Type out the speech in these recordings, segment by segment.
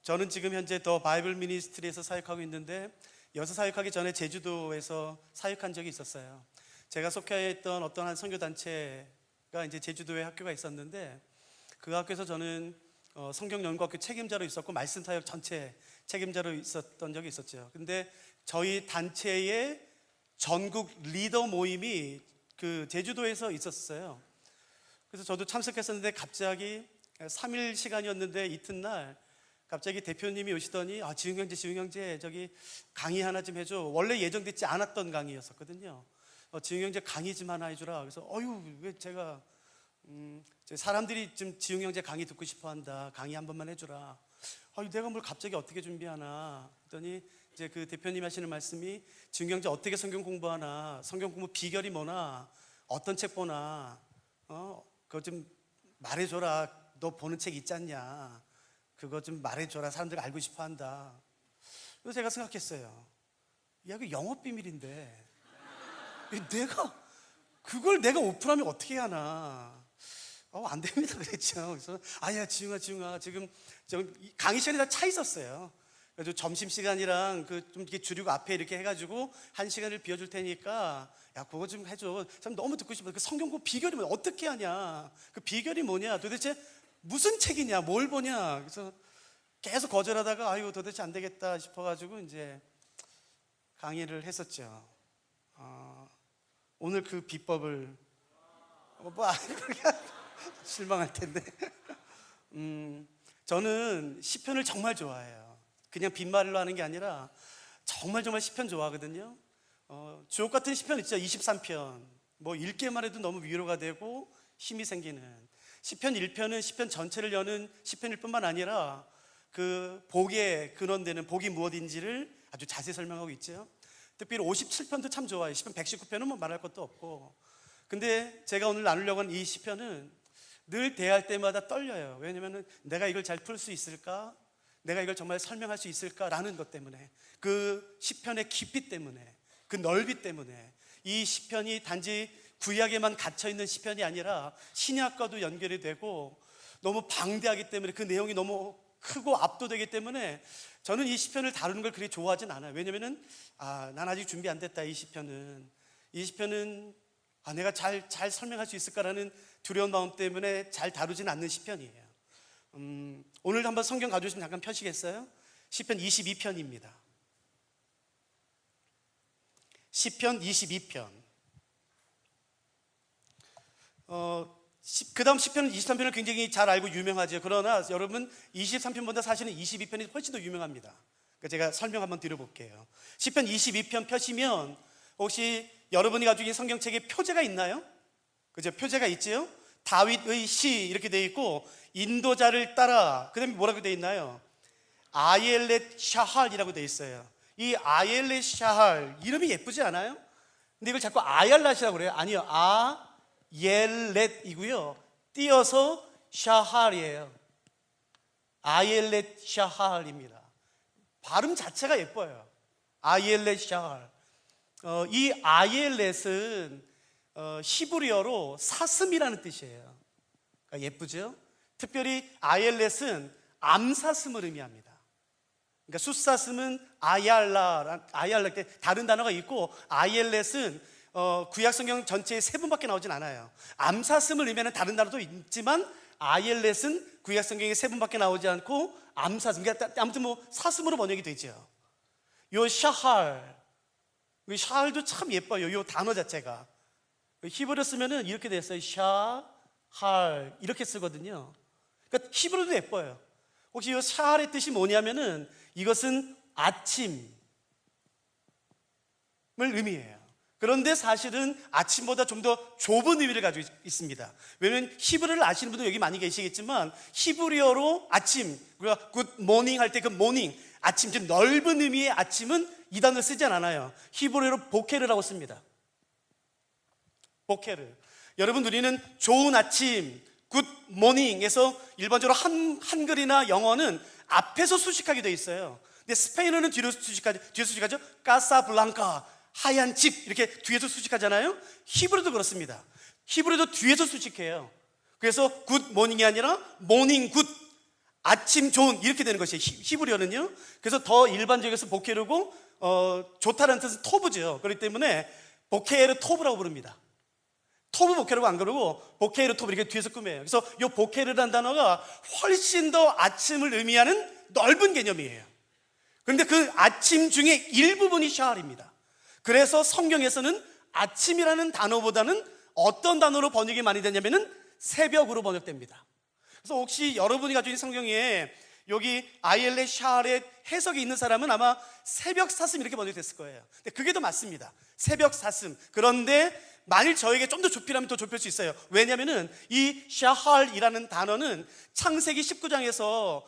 저는 지금 현재 더 바이블 미니스트리에서 사역하고 있는데, 여기서 사역하기 전에 제주도에서 사역한 적이 있었어요. 제가 속해있던 어떤 한 선교단체가 이제 제주도에 학교가 있었는데, 그 학교에서 저는 성경연구학교 책임자로 있었고 말씀 사역 전체 책임자로 있었던 적이 있었죠. 근데 저희 단체의 전국 리더 모임이 그 제주도에서 있었어요. 그래서 저도 참석했었는데 갑자기 3일 시간이었는데 이튿날 갑자기 대표님이 오시더니 지웅 형제 저기 강의 하나 좀 해줘. 원래 예정되지 않았던 강의였었거든요. 지웅 형제 강의 좀 하나 해주라. 그래서 왜 제가 사람들이 좀 지웅 형제 강의 듣고 싶어한다. 강의 한 번만 해주라. 내가 뭘 갑자기 어떻게 준비하나 했더니 이제 그 대표님 하시는 말씀이 지웅 형제 어떻게 성경 공부하나, 성경 공부 비결이 뭐나, 어떤 책 보나, 그거 좀 말해줘라. 너 보는 책 있지 않냐? 그거 좀 말해줘라. 사람들이 알고 싶어한다. 그래서 제가 생각했어요. 그 영업 비밀인데 그걸 내가 오픈하면 어떻게 하나? 안 됩니다 그랬죠. 그래서 지웅아 지금 강의 시간이 다 차 있었어요. 그래서 점심시간이랑 좀 이렇게 줄이고 앞에 이렇게 해가지고 1시간을 비워줄 테니까 그거 좀 해줘. 참 너무 듣고 싶어. 그 성경 공부 비결이 뭐냐? 어떻게 하냐? 그 비결이 뭐냐? 도대체 무슨 책이냐? 뭘 보냐? 그래서 계속 거절하다가 도대체 안 되겠다 싶어가지고 이제 강의를 했었죠. 오늘 그 비법을 실망할 텐데. 저는 시편을 정말 좋아해요. 그냥 빈말로 하는 게 아니라 정말 시편 좋아하거든요. 주옥 같은 시편 있죠. 23편 읽기만 해도 너무 위로가 되고 힘이 생기는 시편 1편은 시편 전체를 여는 시편일 뿐만 아니라 그 복의 근원되는 복이 무엇인지를 아주 자세히 설명하고 있죠. 특별히 57편도 참 좋아요. 시편 119편은 말할 것도 없고. 근데 제가 오늘 나누려고 하는 이 시편은 늘 대할 때마다 떨려요. 왜냐하면 내가 이걸 잘 풀 수 있을까? 내가 이걸 정말 설명할 수 있을까라는 것 때문에, 그 시편의 깊이 때문에, 그 넓이 때문에. 이 시편이 단지 구약에만 갇혀있는 시편이 아니라 신약과도 연결이 되고 너무 방대하기 때문에, 그 내용이 너무 크고 압도되기 때문에 저는 이 시편을 다루는 걸 그리 좋아하진 않아요. 왜냐면은 난 아직 준비 안 됐다. 이 시편은 내가 잘 설명할 수 있을까라는 두려운 마음 때문에 잘 다루진 않는 시편이에요. 오늘 한번 성경 가져오시면 잠깐 펴시겠어요? 시편 22편입니다. 시편 22편. 그 다음 시편 23편을 굉장히 잘 알고 유명하죠. 그러나 여러분 23편보다 사실은 22편이 훨씬 더 유명합니다. 그러니까 제가 설명 한번 드려볼게요. 시편 22편 펴시면 혹시 여러분이 가지고 있는 성경책에 표제가 있나요? 그죠? 표제가 있지요? 다윗의 시 이렇게 되어 있고 인도자를 따라, 그 다음에 뭐라고 되어 있나요? 아옐렛 샤할이라고 되어 있어요. 이 아옐렛 샤할 이름이 예쁘지 않아요? 근데 이걸 자꾸 아얄랏이라고 그래요. 아니요, 아옐렛이고요, 띄어서 샤할이에요. 아옐렛 샤할입니다. 발음 자체가 예뻐요. 아옐렛 샤할. 이 아옐렛은 히브리어로 사슴이라는 뜻이에요. 그러니까 예쁘죠? 특별히 아옐렛은 암사슴을 의미합니다. 그러니까 숫사슴은 아얄라 다른 단어가 있고, 아옐렛은 구약 성경 전체에 3번밖에 나오진 않아요. 암사슴을 의미하는 다른 단어도 있지만 아옐렛은 구약 성경에 3번밖에 나오지 않고 암사슴, 그러니까 아무튼 사슴으로 번역이 되죠. 요 샤할, 샤할도 참 예뻐요. 요 단어 자체가 히브리어 쓰면은 이렇게 됐어요. 샤할 이렇게 쓰거든요. 그러니까 히브리어도 예뻐요. 혹시 이 샤할의 뜻이 뭐냐면은 이것은 아침을 의미해요. 그런데 사실은 아침보다 좀 더 좁은 의미를 가지고 있습니다. 왜냐하면 히브리어를 아시는 분도 여기 많이 계시겠지만 히브리어로 아침, 우리가 굿모닝 할 때 그 모닝, 아침, 좀 넓은 의미의 아침은 이 단어를 쓰지 않아요. 히브리어로 보케르라고 씁니다. 보케르. 여러분, 우리는 좋은 아침, 굿모닝에서 일반적으로 한글이나 영어는 앞에서 수식하게 되어 있어요. 근데 스페인어는 뒤로 수식하죠. 까사블랑카, 하얀 집, 이렇게 뒤에서 수식하잖아요. 히브리어도 그렇습니다. 히브리어도 뒤에서 수식해요. 그래서 굿모닝이 아니라 모닝 굿, 아침 좋은 이렇게 되는 것이에요. 히브리어는요. 그래서 더 일반적에서 보케르고 좋다는 뜻은 토브죠. 그렇기 때문에 보케르 토브라고 부릅니다. 토브 보케르고 안 그러고 보케르 토브 이렇게 뒤에서 꾸며요. 그래서 이 보케르라는 단어가 훨씬 더 아침을 의미하는 넓은 개념이에요. 그런데 그 아침 중에 일부분이 샤할입니다. 그래서 성경에서는 아침이라는 단어보다는 어떤 단어로 번역이 많이 되냐면은 새벽으로 번역됩니다. 그래서 혹시 여러분이 가지고 있는 성경에 여기 아이엘렛 샤할의 해석이 있는 사람은 아마 새벽 사슴 이렇게 번역됐을 거예요. 근데 그게 더 맞습니다. 새벽 사슴. 그런데 만일 저에게 좀 더 좁히라면 더 좁힐 수 있어요. 왜냐면은 이 샤할이라는 단어는 창세기 19장에서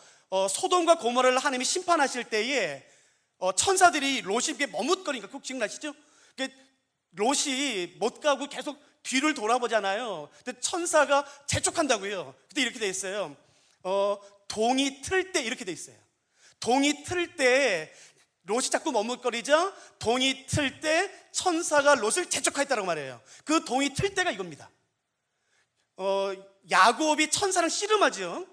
소돔과 고모라를 하나님이 심판하실 때에 천사들이 롯이 머뭇거리니까 꼭 기억나시죠? 롯이 못 가고 계속 뒤를 돌아보잖아요. 근데 천사가 재촉한다고요. 그때 이렇게 돼 있어요. 동이 틀 때 이렇게 돼 있어요. 동이 틀 때 롯이 자꾸 머뭇거리자 동이 틀 때 천사가 롯을 재촉하였다고 말해요. 그 동이 틀 때가 이겁니다. 야곱이 천사랑 씨름하죠.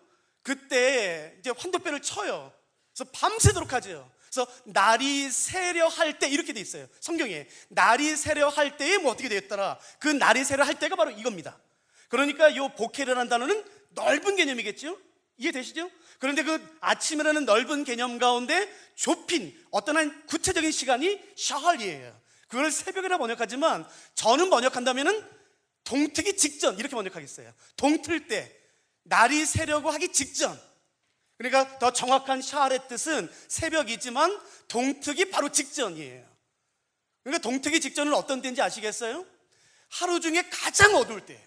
그때 이제 환도뼈를 쳐요. 그래서 밤새도록 하죠. 그래서 날이 새려 할 때 이렇게 돼 있어요. 성경에 날이 새려 할 때에 뭐 어떻게 되었더라. 그 날이 새려 할 때가 바로 이겁니다. 그러니까 이 보케르라는 단어는 넓은 개념이겠죠. 이해되시죠? 그런데 그 아침이라는 넓은 개념 가운데 좁힌 어떤 한 구체적인 시간이 샤할이에요. 그걸 새벽이라 번역하지만 저는 번역한다면은 동트기 직전 이렇게 번역하겠어요. 동틀 때 날이 새려고 하기 직전. 그러니까 더 정확한 샤할의 뜻은 새벽이지만 동트기 바로 직전이에요. 그러니까 동트기 직전은 어떤 때인지 아시겠어요? 하루 중에 가장 어두울 때예요.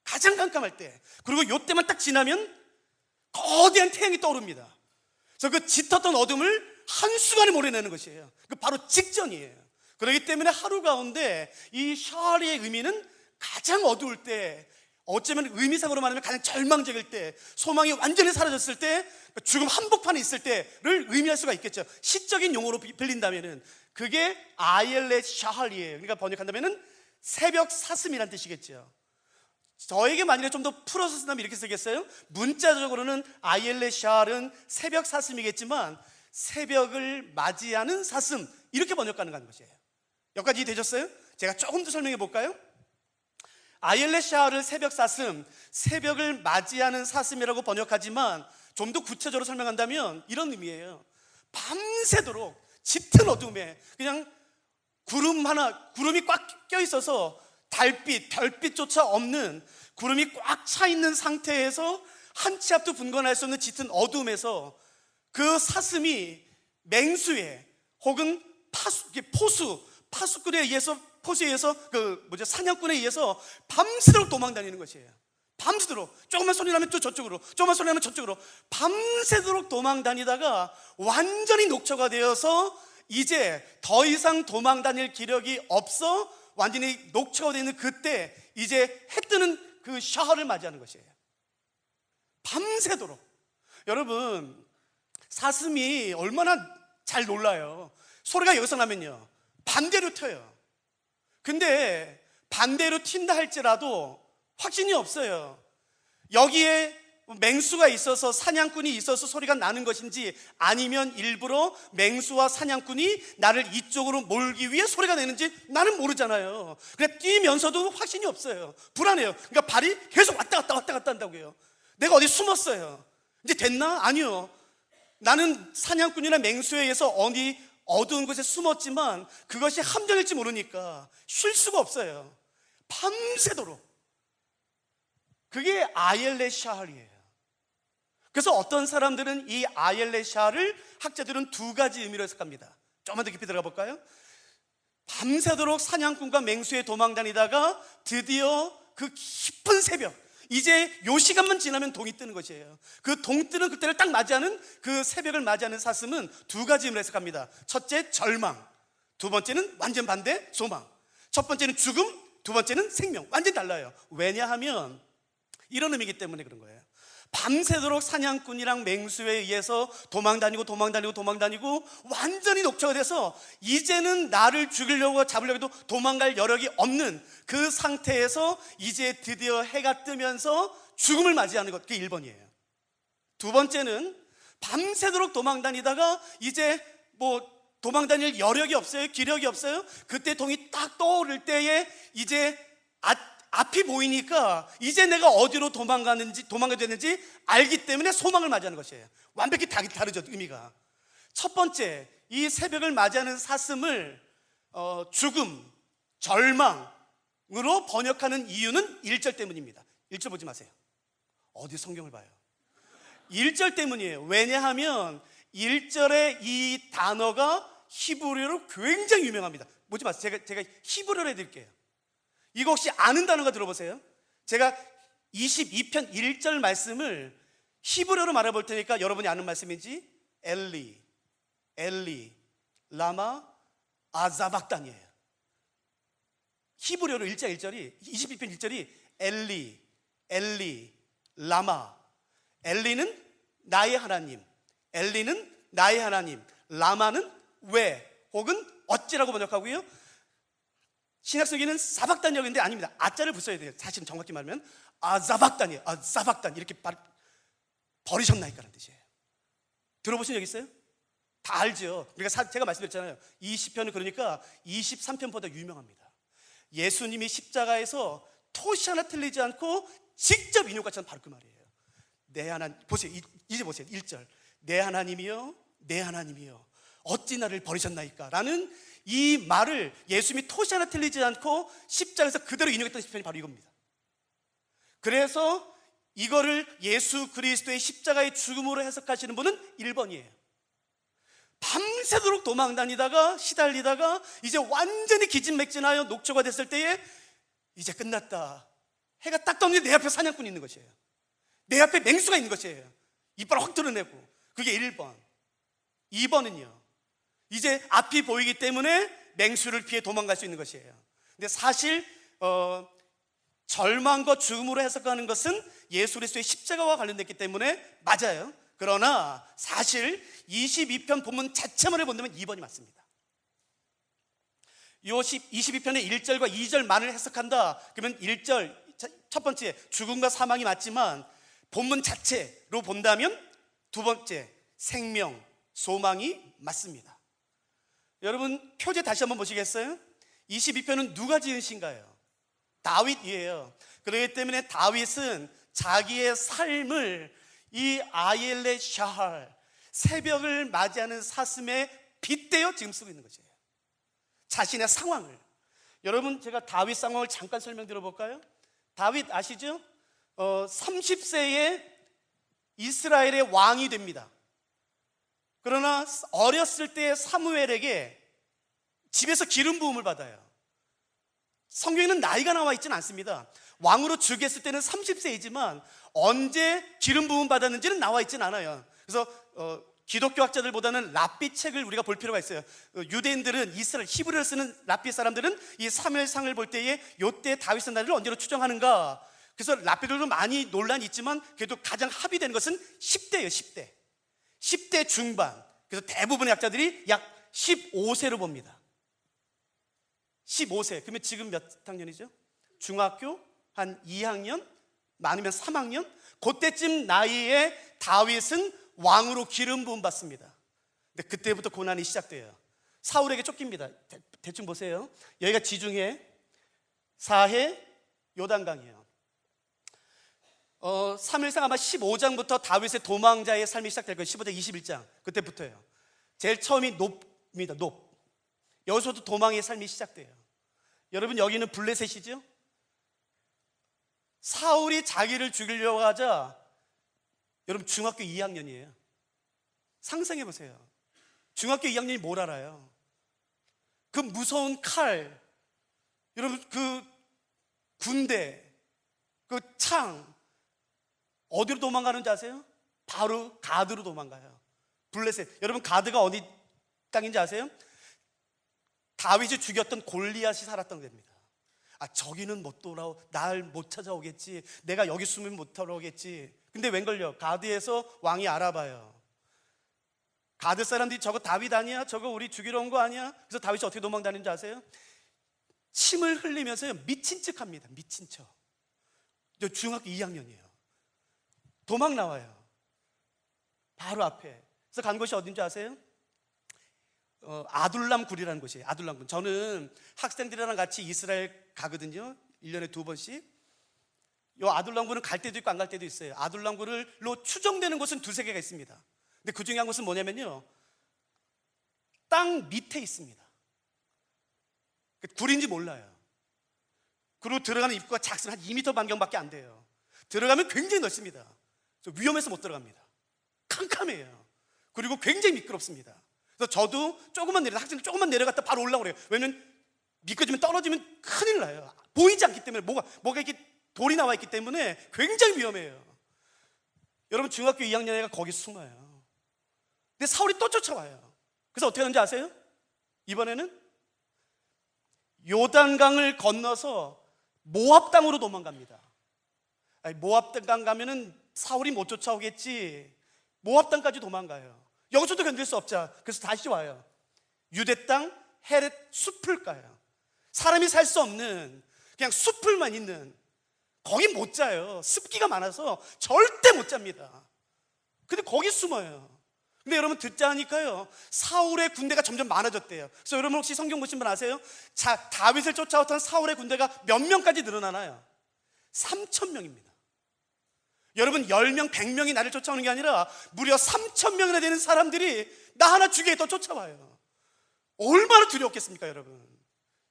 가장 깜깜할 때. 그리고 이때만 딱 지나면 거대한 태양이 떠오릅니다. 그래서 그 짙었던 어둠을 한순간에 몰아내는 것이에요. 그 바로 직전이에요. 그렇기 때문에 하루 가운데 이 샤할의 의미는 가장 어두울 때, 어쩌면 의미상으로 말하면 가장 절망적일 때, 소망이 완전히 사라졌을 때, 죽음 한복판에 있을 때를 의미할 수가 있겠죠. 시적인 용어로 빌린다면은 그게 아이엘렛 샤할이에요. 그러니까 번역한다면은 새벽 사슴이란 뜻이겠죠. 저에게 만약에 좀 더 풀어서 쓴다면 이렇게 쓰겠어요? 문자적으로는 아이엘렛 샤할은 새벽 사슴이겠지만 새벽을 맞이하는 사슴 이렇게 번역하는 것이에요. 여기까지 되셨어요? 제가 조금 더 설명해 볼까요? 아이엘렛 샤할을 새벽 사슴, 새벽을 맞이하는 사슴이라고 번역하지만 좀 더 구체적으로 설명한다면 이런 의미예요. 밤새도록 짙은 어둠에 그냥 구름이 꽉 껴있어서 달빛, 별빛조차 없는 구름이 꽉 차 있는 상태에서 한 치 앞도 분간할 수 없는 짙은 어둠에서 그 사슴이 맹수에 혹은 파수꾼에 의해서 사냥꾼에 의해서 밤새도록 도망다니는 것이에요. 밤새도록 조금만 소리 나면 또 저쪽으로, 조금만 소리 나면 저쪽으로 밤새도록 도망다니다가 완전히 녹초가 되어서 이제 더 이상 도망다닐 기력이 없어 완전히 녹초가 되어 있는 그때 이제 해 뜨는 그 샤할을 맞이하는 것이에요. 밤새도록. 여러분, 사슴이 얼마나 잘 놀라요. 소리가 여기서 나면요 반대로 튀어요. 근데 반대로 튄다 할지라도 확신이 없어요. 여기에 맹수가 있어서 사냥꾼이 있어서 소리가 나는 것인지 아니면 일부러 맹수와 사냥꾼이 나를 이쪽으로 몰기 위해 소리가 내는지 나는 모르잖아요. 그냥 뛰면서도 확신이 없어요. 불안해요. 그러니까 발이 계속 왔다 갔다 한다고요. 내가 어디 숨었어요. 이제 됐나? 아니요. 나는 사냥꾼이나 맹수에 의해서 어디 어두운 곳에 숨었지만 그것이 함정일지 모르니까 쉴 수가 없어요. 밤새도록. 그게 아이엘렛 샤할이에요. 그래서 어떤 사람들은 이 아이엘렛 샤할을 학자들은 두 가지 의미로 해석합니다. 조금만 더 깊이 들어가 볼까요? 밤새도록 사냥꾼과 맹수에 도망다니다가 드디어 그 깊은 새벽, 이제 요 시간만 지나면 동이 뜨는 것이에요. 그 동 뜨는 그때를 딱 맞이하는 그 새벽을 맞이하는 사슴은 두 가지 의미로 해석합니다. 첫째 절망, 두 번째는 완전 반대 소망. 첫 번째는 죽음, 두 번째는 생명. 완전 달라요. 왜냐하면 이런 의미이기 때문에 그런 거예요. 밤새도록 사냥꾼이랑 맹수에 의해서 도망다니고 완전히 녹초가 돼서 이제는 나를 죽이려고 잡으려고 해도 도망갈 여력이 없는 그 상태에서 이제 드디어 해가 뜨면서 죽음을 맞이하는 것, 그게 1번이에요. 두 번째는 밤새도록 도망 다니다가 이제 뭐 도망 다닐 여력이 없어요. 기력이 없어요. 그때 동이 딱 떠오를 때에 이제 앞이 보이니까 이제 내가 어디로 도망가야 되는지 알기 때문에 소망을 맞이하는 것이에요. 완벽히 다르죠, 의미가. 첫 번째, 이 새벽을 맞이하는 사슴을 죽음, 절망으로 번역하는 이유는 1절 때문입니다. 1절 보지 마세요. 어디 성경을 봐요. 1절 때문이에요. 왜냐하면 1절의 이 단어가 히브리어로 굉장히 유명합니다. 보지 마세요. 제가 히브리어로 해드릴게요. 이거 혹시 아는 단어가 들어보세요. 제가 22편 1절 말씀을 히브리어로 말해볼 테니까 여러분이 아는 말씀인지 엘리, 라마, 아자박단이에요. 히브리어로 1절 1절이 22편 1절이 엘리, 라마. 엘리는 나의 하나님, 라마는 왜 혹은 어찌라고 번역하고요. 신약성에는 사박단역인데 아닙니다. 아자를 붙여야 돼요. 사실은 정확히 말하면 아자박단이에요. 아자박단 이렇게 버리셨나이까라는 뜻이에요. 들어보신 적 있어요? 다 알죠. 그러니까 제가 말씀드렸잖아요. 20편은 그러니까 23편보다 유명합니다. 예수님이 십자가에서 토시 하나 틀리지 않고 직접 인용같이 한 바로 그 말이에요. 내 하나님, 보세요. 이제 보세요. 1절. 내 하나님이여, 어찌 나를 버리셨나이까? 라는 이 말을 예수님이 토시 하나 틀리지 않고 십자가에서 그대로 인용했던 시편이 바로 이겁니다. 그래서 이거를 예수 그리스도의 십자가의 죽음으로 해석하시는 분은 1번이에요. 밤새도록 도망 다니다가 시달리다가 이제 완전히 기진맥진하여 녹초가 됐을 때에 이제 끝났다. 해가 딱 떴는데 내 앞에 사냥꾼이 있는 것이에요. 내 앞에 맹수가 있는 것이에요. 이빨을 확 드러내고. 그게 1번. 2번은요, 이제 앞이 보이기 때문에 맹수를 피해 도망갈 수 있는 것이에요. 근데 사실 절망과 죽음으로 해석하는 것은 예수 그리스도의 십자가와 관련됐기 때문에 맞아요. 그러나 사실 22편 본문 자체만을 본다면 2번이 맞습니다. 22편의 1절과 2절만을 해석한다. 그러면 1절 첫 번째 죽음과 사망이 맞지만 본문 자체로 본다면 두 번째 생명, 소망이 맞습니다. 여러분 표제 다시 한번 보시겠어요? 22편은 누가 지은 시인가요? 다윗이에요. 그렇기 때문에 다윗은 자기의 삶을 이 아옐레 샤할, 새벽을 맞이하는 사슴에 빗대어 지금 쓰고 있는 것이에요. 자신의 상황을. 여러분 제가 다윗 상황을 잠깐 설명드려 볼까요? 다윗 아시죠? 30세에 이스라엘의 왕이 됩니다. 그러나 어렸을 때 사무엘에게 집에서 기름 부음을 받아요. 성경에는 나이가 나와 있지는 않습니다. 왕으로 즉위했을 때는 30세이지만 언제 기름 부음 받았는지는 나와 있지는 않아요. 그래서 기독교 학자들보다는 랍비 책을 우리가 볼 필요가 있어요. 유대인들은 이스라엘 히브리어를 쓰는 랍비 사람들은 이 사무엘상을 볼 때에 요때 다윗의 나이를 언제로 추정하는가. 그래서 랍비들도 많이 논란이 있지만 그래도 가장 합의되는 것은 10대예요. 10대 중반. 그래서 대부분의 학자들이 약 15세로 봅니다. 15세. 그러면 지금 몇 학년이죠? 중학교 한 2학년? 많으면 3학년? 그때쯤 나이에 다윗은 왕으로 기름 부음 받습니다. 근데 그때부터 고난이 시작돼요. 사울에게 쫓깁니다. 대충 보세요. 여기가 지중해, 사해, 요단강이에요. 사무엘상 아마 15장부터 다윗의 도망자의 삶이 시작될 거예요. 15장 21장 그때부터예요. 제일 처음이 놉입니다. 놉. 여기서도 도망의 삶이 시작돼요. 여러분 여기는 블레셋이죠? 사울이 자기를 죽이려고 하자 여러분 중학교 2학년이에요. 상상해 보세요. 중학교 2학년이 뭘 알아요? 그 무서운 칼, 여러분 그 군대, 그 창, 어디로 도망가는지 아세요? 바로 가드로 도망가요. 블레셋. 여러분 가드가 어디 땅인지 아세요? 다윗이 죽였던 골리앗이 살았던 데입니다. 저기는 못 돌아오, 날 못 찾아오겠지, 내가 여기 숨으면 못 돌아오겠지. 근데 웬걸요? 가드에서 왕이 알아봐요. 가드 사람들이 저거 다윗 아니야? 저거 우리 죽이러 온 거 아니야? 그래서 다윗이 어떻게 도망 다니는지 아세요? 침을 흘리면서 미친 척 합니다. 미친 척. 중학교 2학년이에요. 도망 나와요. 바로 앞에. 그래서 간 곳이 어딘지 아세요? 아둘람 굴이라는 곳이에요. 아둘람 굴. 저는 학생들이랑 같이 이스라엘 가거든요. 1년에 2번씩. 요 아둘람 굴은 갈 때도 있고 안 갈 때도 있어요. 아둘람 굴로 추정되는 곳은 2-3개가 있습니다. 근데 그 중에 한 곳은 뭐냐면요, 땅 밑에 있습니다. 굴인지 몰라요. 그리고 들어가는 입구가 작습니다. 한 2m 반경밖에 안 돼요. 들어가면 굉장히 넓습니다. 위험해서 못 들어갑니다. 캄캄해요. 그리고 굉장히 미끄럽습니다. 그래서 저도 학생들 조금만 내려갔다 바로 올라오고 그래요. 왜냐면 미끄러지면 떨어지면 큰일 나요. 보이지 않기 때문에 뭐가 이렇게 돌이 나와 있기 때문에 굉장히 위험해요. 여러분, 중학교 2학년 애가 거기 숨어요. 근데 사울이 또 쫓아와요. 그래서 어떻게 하는지 아세요? 이번에는 요단강을 건너서 모압 땅으로 도망갑니다. 모압 땅 가면은 사울이 못 쫓아오겠지. 모압 땅까지 도망가요. 여기서도 견딜 수 없자. 그래서 다시 와요. 유대 땅 헤렛 숲을 가요. 사람이 살 수 없는 그냥 숲을만 있는, 거기 못 자요. 습기가 많아서 절대 못 잡니다. 근데 거기 숨어요. 근데 여러분, 듣자 하니까요, 사울의 군대가 점점 많아졌대요. 그래서 여러분 혹시 성경 보신 분 아세요? 다윗을 쫓아왔던 사울의 군대가 몇 명까지 늘어나나요? 3,000명입니다. 여러분, 10명, 100명이 나를 쫓아오는 게 아니라 무려 3,000명이나 되는 사람들이 나 하나 죽이게 더 쫓아와요. 얼마나 두려웠겠습니까, 여러분?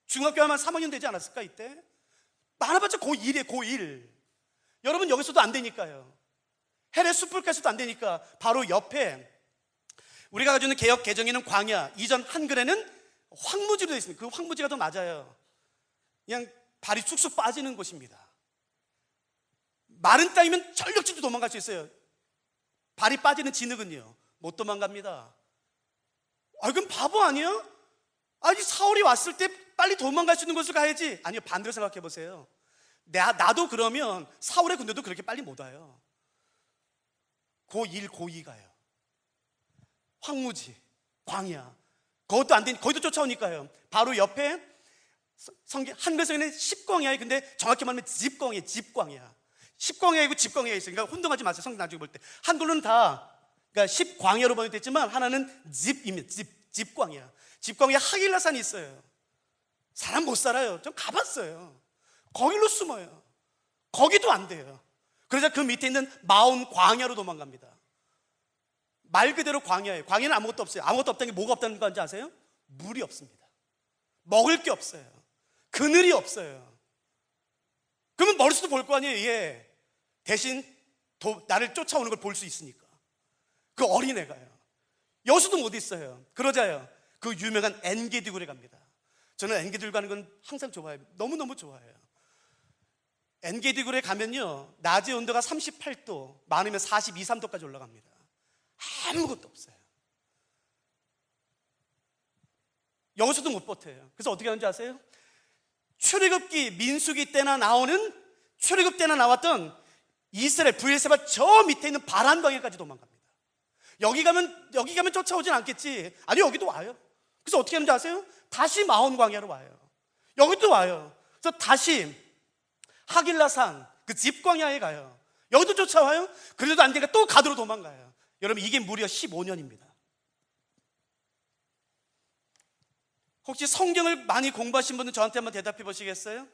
중학교 아마 3학년 되지 않았을까 이때? 많아봤자 고1이에요, 고1. 여러분, 여기서도 안 되니까요. 헤렛 숲을까지도 안 되니까 바로 옆에 우리가 가지고 있는 개역 개정에는 광야, 이전 한글에는 황무지로 되어 있습니다. 그 황무지가 더 맞아요. 그냥 발이 쑥쑥 빠지는 곳입니다. 마른 땅이면 전력질도 도망갈 수 있어요. 발이 빠지는 진흙은요, 못 도망갑니다. 그럼 바보 아니야? 아니, 사울이 왔을 때 빨리 도망갈 수 있는 곳을 가야지. 아니요, 반대로 생각해 보세요. 나도 그러면 사울의 군대도 그렇게 빨리 못 와요. 고1, 고2 가요. 황무지, 광야, 그것도 안 되니 거기도 쫓아오니까요. 바로 옆에 한글에는 십광야에, 근데 정확히 말하면 집광야, 집광야. 십광야이고 집광야가 있어요. 그러니까 혼동하지 마세요. 성경 나중에 볼 때 한글로는 다 그러니까 십광야로 번역됐지만 하나는 집입니다. 집광야. 집광야 하길라산이 있어요. 사람 못 살아요. 좀 가봤어요. 거기로 숨어요. 거기도 안 돼요. 그러자 그 밑에 있는 마온 광야로 도망갑니다. 말 그대로 광야예요. 광야는 아무것도 없어요. 아무것도 없다는 게 뭐가 없다는 건지 아세요? 물이 없습니다. 먹을 게 없어요. 그늘이 없어요. 그러면 머릿속도 볼 거 아니에요. 예. 대신 나를 쫓아오는 걸 볼 수 있으니까. 그 어린애가요. 여수도 못 있어요. 그러자요, 그 유명한 엔게디굴에 갑니다. 저는 엔게디굴 가는 건 항상 좋아해요. 너무너무 좋아해요. 엔게디굴에 가면요, 낮의 온도가 38도, 많으면 42, 3도까지 올라갑니다. 아무것도 없어요. 여기서도 못 버텨요. 그래서 어떻게 하는지 아세요? 출애굽기, 민수기 때나 출애굽 때나 나왔던 이스라엘 브엘세바 저 밑에 있는 바란광야까지 도망갑니다. 여기 가면 쫓아오진 않겠지. 아니, 여기도 와요. 그래서 어떻게 하는지 아세요? 다시 마온 광야로 와요. 여기도 와요. 그래서 다시 하길라산 그 집광야에 가요. 여기도 쫓아와요. 그래도 안 되니까 또 가드로 도망가요. 여러분, 이게 무려 15년입니다. 혹시 성경을 많이 공부하신 분은 저한테 한번 대답해 보시겠어요?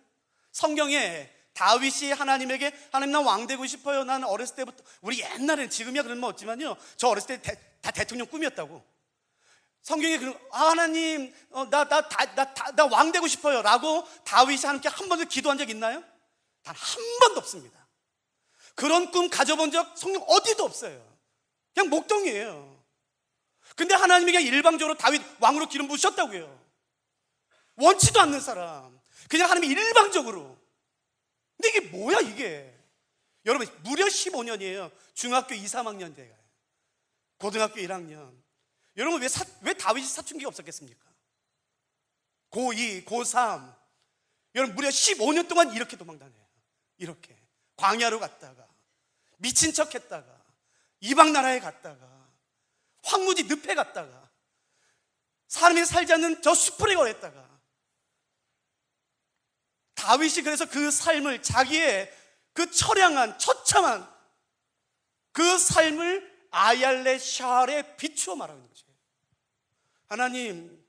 성경에 다윗이 하나님에게, 하나님 나 왕 되고 싶어요. 나는 어렸을 때부터, 우리 옛날에는, 지금이야 그런 말 없지만요, 저 어렸을 때 다 대통령 꿈이었다고. 성경에 하나님 나 왕 되고 싶어요 라고 다윗이 하나님께 한 번도 기도한 적 있나요? 단 한 번도 없습니다. 그런 꿈 가져본 적 성경 어디도 없어요. 그냥 목동이에요. 근데 하나님이 그냥 일방적으로 다윗 왕으로 기름 부으셨다고요. 원치도 않는 사람, 그냥 하나님이 일방적으로. 근데 이게 뭐야 이게? 여러분, 무려 15년이에요. 중학교 2, 3학년 돼요. 고등학교 1학년. 여러분, 왜 다윗이 사춘기가 없었겠습니까? 고2, 고3. 여러분, 무려 15년 동안 이렇게 도망다녀요. 이렇게 광야로 갔다가, 미친 척 했다가, 이방 나라에 갔다가, 황무지 늪에 갔다가, 사람이 살지 않는 저 숲을 걸었다가. 다윗이 그래서 그 삶을, 자기의 그 처량한 처참한 그 삶을 아얄레 샤할에 비추어 말하고 있는 거죠. 하나님,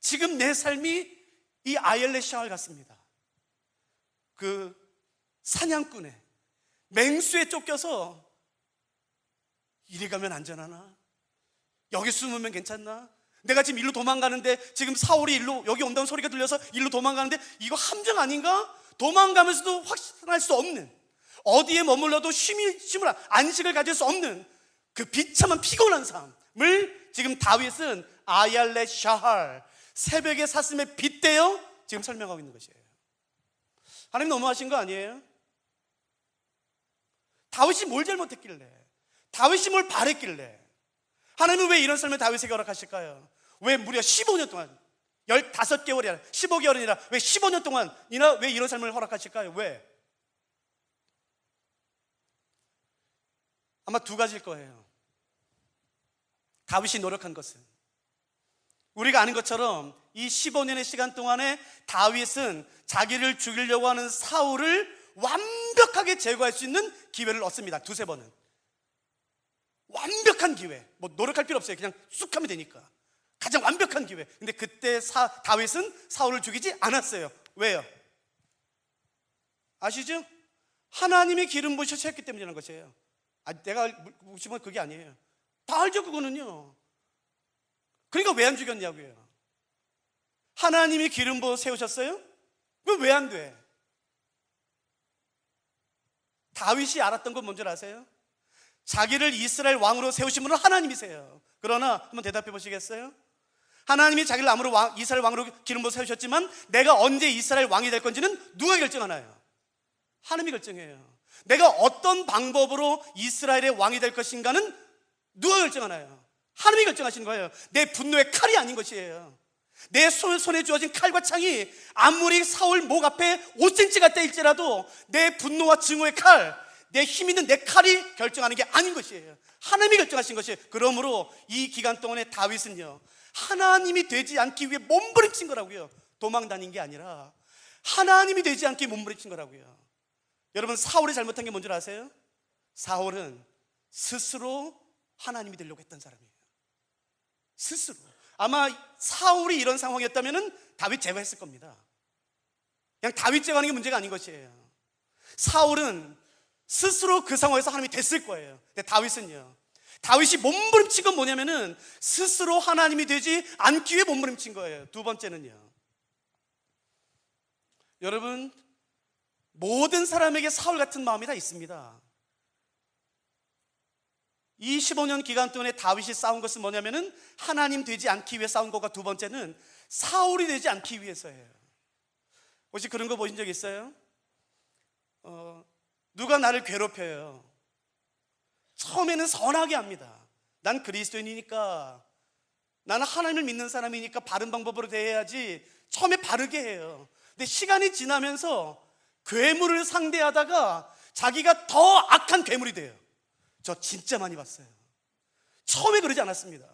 지금 내 삶이 이 아얄레 샤할 같습니다. 그 사냥꾼의 맹수에 쫓겨서 이리 가면 안전하나? 여기 숨으면 괜찮나? 내가 지금 일로 도망가는데 지금 사울이 일로 여기 온다는 소리가 들려서 일로 도망가는데 이거 함정 아닌가? 도망가면서도 확신할 수 없는, 어디에 머물러도 쉼을 안식을 가질 수 없는 그 비참한 피곤한 삶을 지금 다윗은 아얄레 샤할, 새벽의 사슴에 빗대어 지금 설명하고 있는 것이에요. 하나님 너무하신 거 아니에요? 다윗이 뭘 잘못했길래, 다윗이 뭘 바랬길래 하나님은 왜 이런 삶을 다윗에게 허락하실까요? 왜 무려 15년 동안, 15개월이 아니라 15개월이 아니라 왜 15년 동안이나 왜 이런 삶을 허락하실까요? 왜? 아마 두 가지일 거예요. 다윗이 노력한 것은, 우리가 아는 것처럼 이 15년의 시간 동안에 다윗은 자기를 죽이려고 하는 사울을 완벽하게 제거할 수 있는 기회를 얻습니다. 두세 번은. 완벽한 기회. 뭐 노력할 필요 없어요. 그냥 쑥 하면 되니까. 가장 완벽한 기회. 근데 그때 다윗은 사울을 죽이지 않았어요. 왜요? 아시죠? 하나님의 기름 부으셔서 했기 때문이라는 것이에요. 내가 묻지만 그게 아니에요. 다 알죠, 그거는요. 그러니까 왜 안 죽였냐고요. 하나님이 기름 부어 세우셨어요? 왜 안 돼? 다윗이 알았던 건 뭔지 아세요? 자기를 이스라엘 왕으로 세우신 분은 하나님이세요. 그러나 한번 대답해 보시겠어요? 하나님이 자기를 이스라엘 왕으로 기름 부어 세우셨지만 내가 언제 이스라엘 왕이 될 건지는 누가 결정하나요? 하나님이 결정해요. 내가 어떤 방법으로 이스라엘의 왕이 될 것인가는 누가 결정하나요? 하나님이 결정하시는 거예요. 내 분노의 칼이 아닌 것이에요. 내 손에 주어진 칼과 창이 아무리 사울 목 앞에 5cm가 떼일지라도 내 분노와 증오의 칼, 내 힘 있는 내 칼이 결정하는 게 아닌 것이에요. 하나님이 결정하신 것이에요. 그러므로 이 기간 동안에 다윗은요, 하나님이 되지 않기 위해 몸부림친 거라고요. 도망 다닌 게 아니라 하나님이 되지 않기 위해 몸부림친 거라고요. 여러분, 사울이 잘못한 게 뭔지 아세요? 사울은 스스로 하나님이 되려고 했던 사람이에요. 스스로. 아마 사울이 이런 상황이었다면 다윗 제거했을 겁니다. 그냥 다윗 제거하는 게 문제가 아닌 것이에요. 사울은 스스로 그 상황에서 하나님이 됐을 거예요. 근데 다윗은요, 다윗이 몸부림친 건 뭐냐면은 스스로 하나님이 되지 않기 위해 몸부림친 거예요. 두 번째는요, 여러분, 모든 사람에게 사울 같은 마음이 다 있습니다. 이 15년 기간 동안에 다윗이 싸운 것은 뭐냐면은 하나님 되지 않기 위해 싸운 것과 두 번째는 사울이 되지 않기 위해서예요. 혹시 그런 거 보신 적 있어요? 누가 나를 괴롭혀요. 처음에는 선하게 합니다. 난 그리스도인이니까, 나는 하나님을 믿는 사람이니까 바른 방법으로 대해야지 처음에 바르게 해요. 근데 시간이 지나면서 괴물을 상대하다가 자기가 더 악한 괴물이 돼요. 저 진짜 많이 봤어요. 처음에 그러지 않았습니다.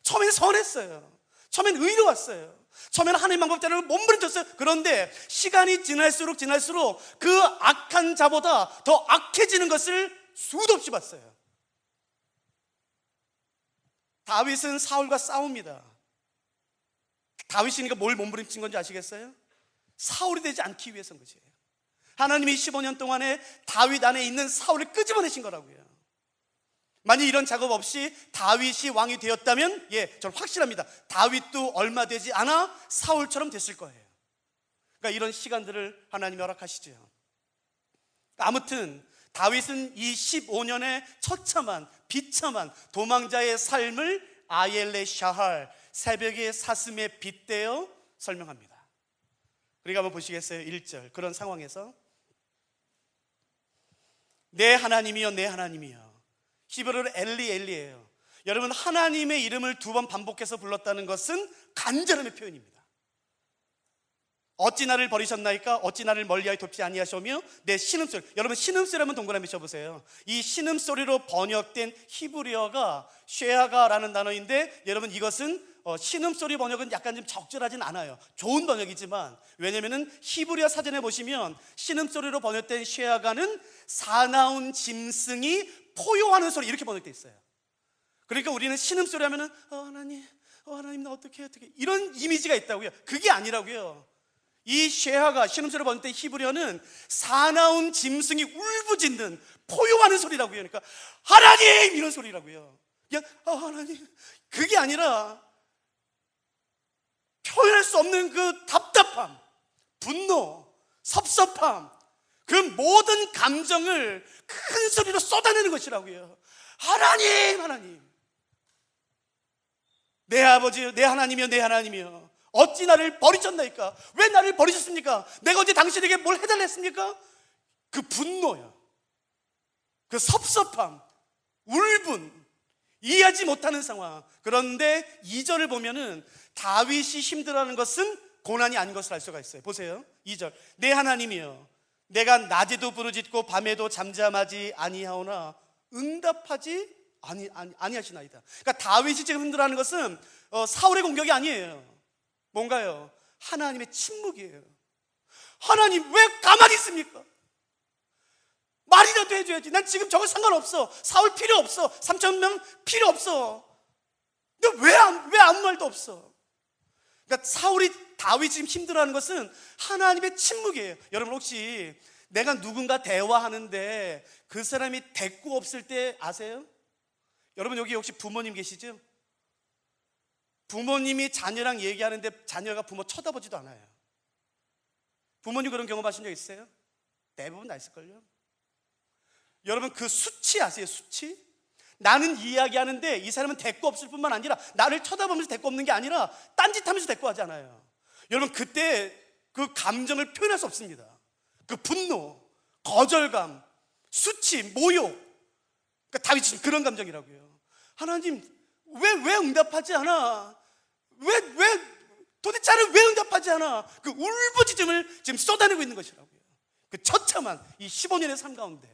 처음엔 선했어요. 처음엔 의로웠어요. 처음에는 하나님 방법대로 몸부림쳤어요. 그런데 시간이 지날수록 그 악한 자보다 더 악해지는 것을 수도 없이 봤어요. 다윗은 사울과 싸웁니다. 다윗이니까 뭘 몸부림친 건지 아시겠어요? 사울이 되지 않기 위해서인 것이에요. 하나님이 15년 동안에 다윗 안에 있는 사울을 끄집어내신 거라고요. 만약 이런 작업 없이 다윗이 왕이 되었다면, 저는 확실합니다. 다윗도 얼마 되지 않아 사울처럼 됐을 거예요. 그러니까 이런 시간들을 하나님이 허락하시죠. 아무튼 다윗은 이 15년의 처참한 비참한 도망자의 삶을 아옐레 샤할, 새벽의 사슴에 빗대어 설명합니다. 그러니까 한번 보시겠어요? 1절. 그런 상황에서 내 하나님이여, 내 하나님이여. 히브리어로 엘리예요. 여러분, 하나님의 이름을 두 번 반복해서 불렀다는 것은 간절함의 표현입니다. 어찌 나를 버리셨나이까? 어찌 나를 멀리하여 돕지 아니하시며 내 신음소리. 여러분, 신음소리 한번 동그라미 쳐보세요. 이 신음소리로 번역된 히브리어가 쉐아가라는 단어인데, 여러분, 이것은 신음소리 번역은 약간 좀 적절하진 않아요. 좋은 번역이지만, 왜냐면은 히브리어 사전에 보시면 신음소리로 번역된 쉐아가는 사나운 짐승이 포효하는 소리 이렇게 번역돼 있어요. 그러니까 우리는 신음소리 하면은 하나님 나 어떻게 이런 이미지가 있다고요. 그게 아니라고요. 이 쉐하가 신음소리 번역때 히브리어는 사나운 짐승이 울부짖는 포효하는 소리라고요. 그러니까 하나님 이런 소리라고요. 그냥 하나님, 그게 아니라 표현할 수 없는 그 답답함, 분노, 섭섭함, 그 모든 감정을 큰 소리로 쏟아내는 것이라고요. 하나님, 내 아버지여, 내 하나님이여, 내 하나님이여, 어찌 나를 버리셨나이까? 왜 나를 버리셨습니까? 내가 어제 당신에게 뭘 해달라 했습니까? 그 분노야, 그 섭섭함, 울분, 이해하지 못하는 상황. 그런데 2절을 보면은 다윗이 힘들어하는 것은 고난이 아닌 것을 알 수가 있어요. 보세요, 2절. 내 하나님이여, 내가 낮에도 부르짖고 밤에도 잠잠하지 아니하오나 응답하지 아니하시나이다. 그러니까 다윗이 지금 힘들어하는 것은 사울의 공격이 아니에요. 뭔가요? 하나님의 침묵이에요. 하나님 왜 가만히 있습니까? 말이라도 해줘야지. 난 지금 저거 상관없어. 사울 필요 없어. 3,000명 필요 없어. 근데 왜 아무 말도 없어? 그러니까 다윗이 지금 힘들어하는 것은 하나님의 침묵이에요. 여러분 혹시 내가 누군가 대화하는데 그 사람이 대꾸 없을 때 아세요? 여러분 여기 혹시 부모님 계시죠? 부모님이 자녀랑 얘기하는데 자녀가 부모 쳐다보지도 않아요. 부모님 그런 경험 하신 적 있어요? 대부분 다 있을걸요? 여러분 그 수치 아세요? 수치? 나는 이야기하는데 이 사람은 대꾸 없을 뿐만 아니라 나를 쳐다보면서 대꾸 없는 게 아니라 딴짓하면서 대꾸하지 않아요. 여러분 그때 그 감정을 표현할 수 없습니다. 그 분노, 거절감, 수치, 모욕. 그러니까 다윗이 지금 그런 감정이라고요. 하나님 왜 응답하지 않아? 도대체 나를 왜 응답하지 않아? 그 울부짖음을 지금 쏟아내고 있는 것이라고요. 그 처참한 이 15년의 삶 가운데.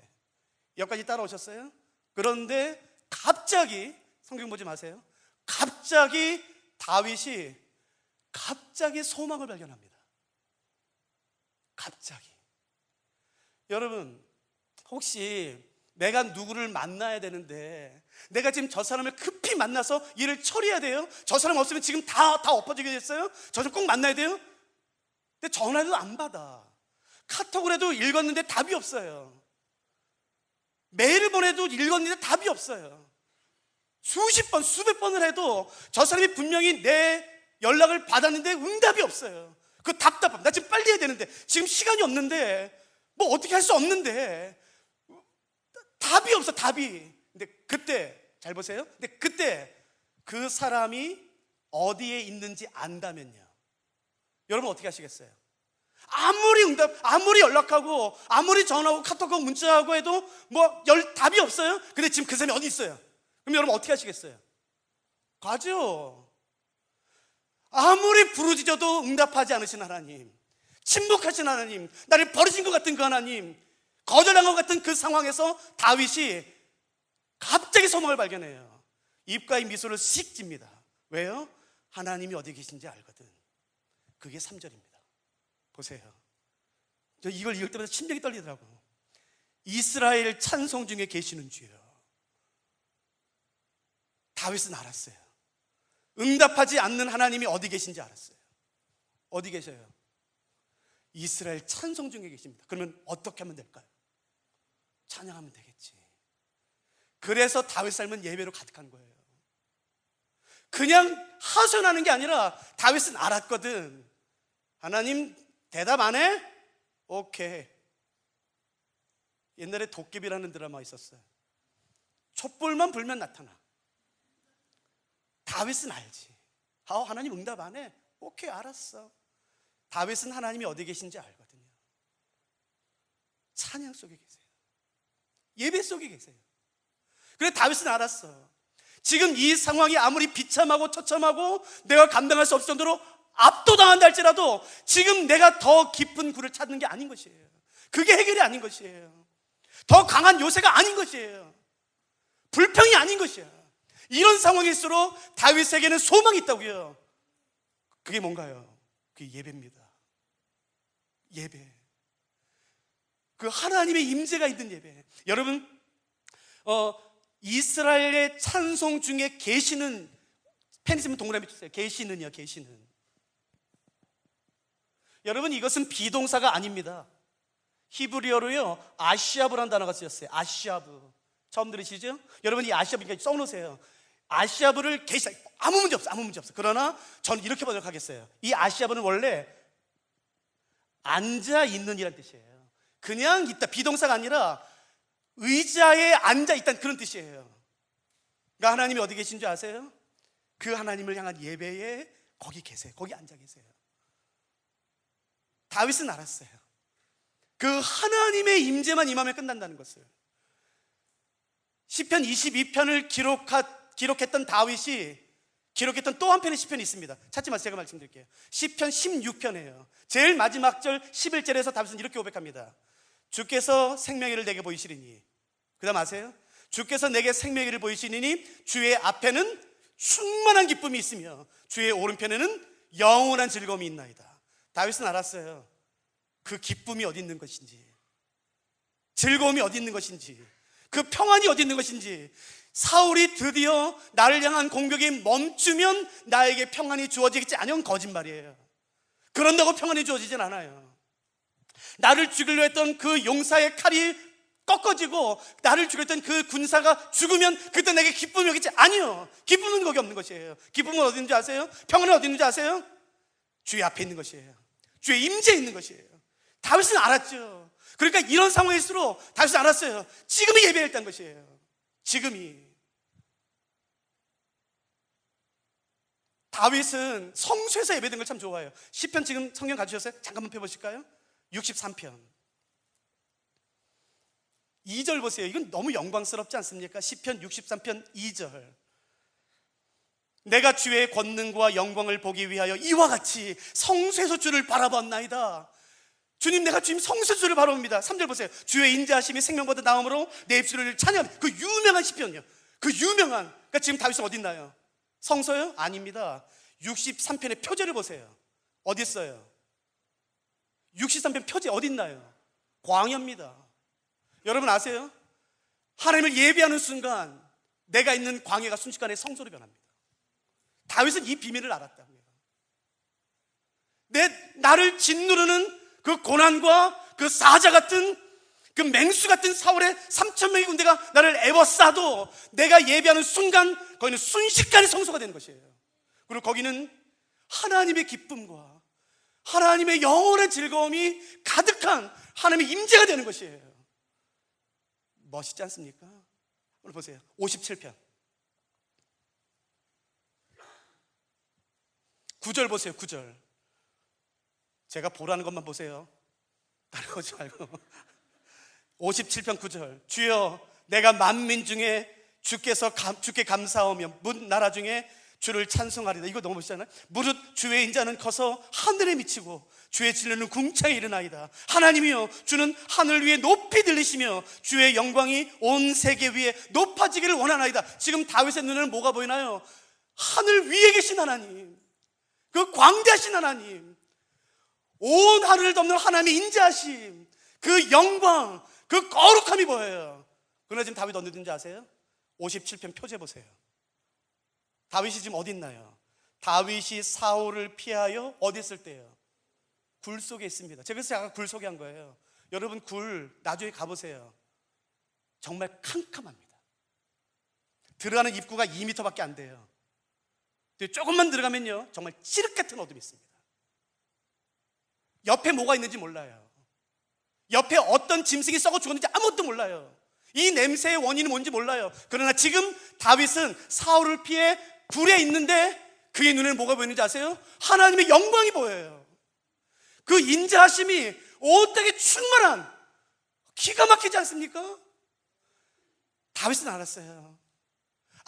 여기까지 따라오셨어요? 그런데 갑자기, 성경 보지 마세요, 갑자기 다윗이 소망을 발견합니다. 갑자기. 여러분 혹시 내가 누구를 만나야 되는데 내가 지금 저 사람을 급히 만나서 일을 처리해야 돼요? 저 사람 없으면 지금 다 엎어지게 됐어요? 저 사람 꼭 만나야 돼요? 근데 전화도 안 받아. 카톡을 해도 읽었는데 답이 없어요. 메일을 보내도 읽었는데 답이 없어요. 수십 번, 수백 번을 해도 저 사람이 분명히 내 연락을 받았는데 응답이 없어요. 그 답답함. 나 지금 빨리 해야 되는데 지금 시간이 없는데 뭐 어떻게 할 수 없는데 답이 없어, 답이. 근데 그때 잘 보세요. 근데 그때 그 사람이 어디에 있는지 안다면요, 여러분 어떻게 하시겠어요? 아무리 연락하고 아무리 전화하고 카톡하고 문자하고 해도 답이 없어요? 근데 지금 그 사람이 어디 있어요? 그럼 여러분 어떻게 하시겠어요? 가죠. 아무리 부르짖어도 응답하지 않으신 하나님, 침묵하신 하나님, 나를 버리신 것 같은 그 하나님, 거절한 것 같은 그 상황에서 다윗이 갑자기 소망을 발견해요. 입가에 미소를 씩 찝니다. 왜요? 하나님이 어디 계신지 알거든. 그게 3절입니다. 보세요. 저 이걸 읽을 때마다 심장이 떨리더라고요. 이스라엘 찬송 중에 계시는 주여. 다윗은 알았어요. 응답하지 않는 하나님이 어디 계신지 알았어요. 어디 계셔요? 이스라엘 찬송 중에 계십니다. 그러면 어떻게 하면 될까요? 찬양하면 되겠지. 그래서 다윗 삶은 예배로 가득한 거예요. 그냥 하소연하는 게 아니라 다윗은 알았거든. 하나님 대답 안 해? 오케이. 옛날에 도깨비라는 드라마 있었어요. 촛불만 불면 나타나. 다윗은 알지. 하나님 응답 안 해? 오케이, 알았어. 다윗은 하나님이 어디 계신지 알거든요. 찬양 속에 계세요. 예배 속에 계세요. 그래서 다윗은 알았어. 지금 이 상황이 아무리 비참하고 처참하고 내가 감당할 수 없을 정도로 압도당한다 할지라도 지금 내가 더 깊은 굴을 찾는 게 아닌 것이에요. 그게 해결이 아닌 것이에요. 더 강한 요새가 아닌 것이에요. 불평이 아닌 것이야. 이런 상황일수록 다윗에게는 소망이 있다고요. 그게 뭔가요? 그게 예배입니다. 예배. 그 하나님의 임재가 있는 예배. 여러분 이스라엘의 찬송 중에 계시는, 펜 있으면 동그라미 주세요. 계시는요, 계시는. 여러분, 이것은 비동사가 아닙니다. 히브리어로요, 아시아브라는 단어가 쓰였어요. 아시아브. 처음 들으시죠? 여러분, 이 아시아브니까 써놓으세요. 아시아브를 계시다. 아무 문제 없어, 아무 문제 없어. 그러나 저는 이렇게 번역하겠어요. 이 아시아브는 원래 앉아 있는이란 뜻이에요. 그냥 있다, 비동사가 아니라 의자에 앉아 있다는 그런 뜻이에요. 그러니까 하나님이 어디 계신 줄 아세요? 그 하나님을 향한 예배에 거기 계세요. 거기 앉아 계세요. 다윗은 알았어요. 그 하나님의 임재만 임하면 끝난다는 것을. 시편 22편을 기록했던 다윗이 기록했던 또 한 편의 시편이 있습니다. 찾지 마세요. 제가 말씀드릴게요. 시편 16편이에요. 제일 마지막 절 11절에서 다윗은 이렇게 고백합니다. 주께서 생명의를 내게 보이시리니, 그 다음 아세요? 주께서 내게 생명의를 보이시리니 주의 앞에는 충만한 기쁨이 있으며 주의 오른편에는 영원한 즐거움이 있나이다. 다윗은 알았어요. 그 기쁨이 어디 있는 것인지, 즐거움이 어디 있는 것인지, 그 평안이 어디 있는 것인지. 사울이 드디어 나를 향한 공격이 멈추면 나에게 평안이 주어지겠지. 아니면 거짓말이에요. 그런다고 평안이 주어지진 않아요. 나를 죽이려 했던 그 용사의 칼이 꺾어지고 나를 죽였던 그 군사가 죽으면 그때 내게 기쁨이 오겠지. 아니요, 기쁨은 거기 없는 것이에요. 기쁨은 어디 있는지 아세요? 평안은 어디 있는지 아세요? 주의 앞에 있는 것이에요. 주의 임재에 있는 것이에요. 다윗은 알았죠. 그러니까 이런 상황일수록 다윗은 알았어요. 지금이 예배해야 했다는 것이에요. 지금이. 다윗은 성소에서 예배된 걸 참 좋아해요. 시편 지금 성경 가주셨어요? 잠깐만 펴보실까요? 63편 2절 보세요. 이건 너무 영광스럽지 않습니까? 시편 63편 2절. 내가 주의 권능과 영광을 보기 위하여 이와 같이 성소에서 주를 바라봤나이다. 주님, 내가 주님 성소에서 주를 바라봅니다. 3절 보세요. 주의 인자하심이 생명보다 나음으로 내 입술을 찬양하는 그 유명한 시편이요. 그 유명한. 그러니까 지금 다윗은 어디 있나요? 성소요? 아닙니다. 63편의 표제를 보세요. 어디 있어요? 63편 표제 어디 있나요? 광야입니다. 여러분 아세요? 하나님을 예배하는 순간 내가 있는 광야가 순식간에 성소로 변합니다. 다윗은 이 비밀을 알았다고요. 나를 짓누르는 그 고난과 그 사자 같은 그 맹수 같은 사울의 3,000명의 군대가 나를 애워싸도 내가 예배하는 순간 거기는 순식간에 성소가 되는 것이에요. 그리고 거기는 하나님의 기쁨과 하나님의 영원한 즐거움이 가득한 하나님의 임재가 되는 것이에요. 멋있지 않습니까? 오늘 보세요. 57편 9절 보세요. 9절. 제가 보라는 것만 보세요. 다른 거지 말고. 57편 9절. 주여, 내가 만민 중에 주께 감사하며 문 나라 중에 주를 찬송하리다. 이거 너무 멋있잖아요. 무릇 주의 인자는 커서 하늘에 미치고 주의 진리는 궁창에 이르나이다. 하나님이여, 주는 하늘 위에 높이 들리시며 주의 영광이 온 세계 위에 높아지기를 원하나이다. 지금 다윗의 눈에는 뭐가 보이나요? 하늘 위에 계신 하나님, 그 광대하신 하나님, 온 하늘을 덮는 하나님의 인자하심, 그 영광, 그 거룩함이 보여요. 그러나 지금 다윗 어디 있는지 아세요? 57편 표제 보세요. 다윗이 지금 어디 있나요? 다윗이 사울을 피하여 어디 있을 때요? 굴 속에 있습니다. 제가 그래서 아까 굴 속에 한 거예요. 여러분, 굴 나중에 가보세요. 정말 캄캄합니다. 들어가는 입구가 2m밖에 안 돼요. 조금만 들어가면요, 정말 칠흑 같은 어둠이 있습니다. 옆에 뭐가 있는지 몰라요. 옆에 어떤 짐승이 썩어 죽었는지 아무것도 몰라요. 이 냄새의 원인은 뭔지 몰라요. 그러나 지금 다윗은 사울을 피해 굴에 있는데 그의 눈에 뭐가 보이는지 아세요? 하나님의 영광이 보여요. 그 인자하심이 온 땅에 충만한, 기가 막히지 않습니까? 다윗은 알았어요.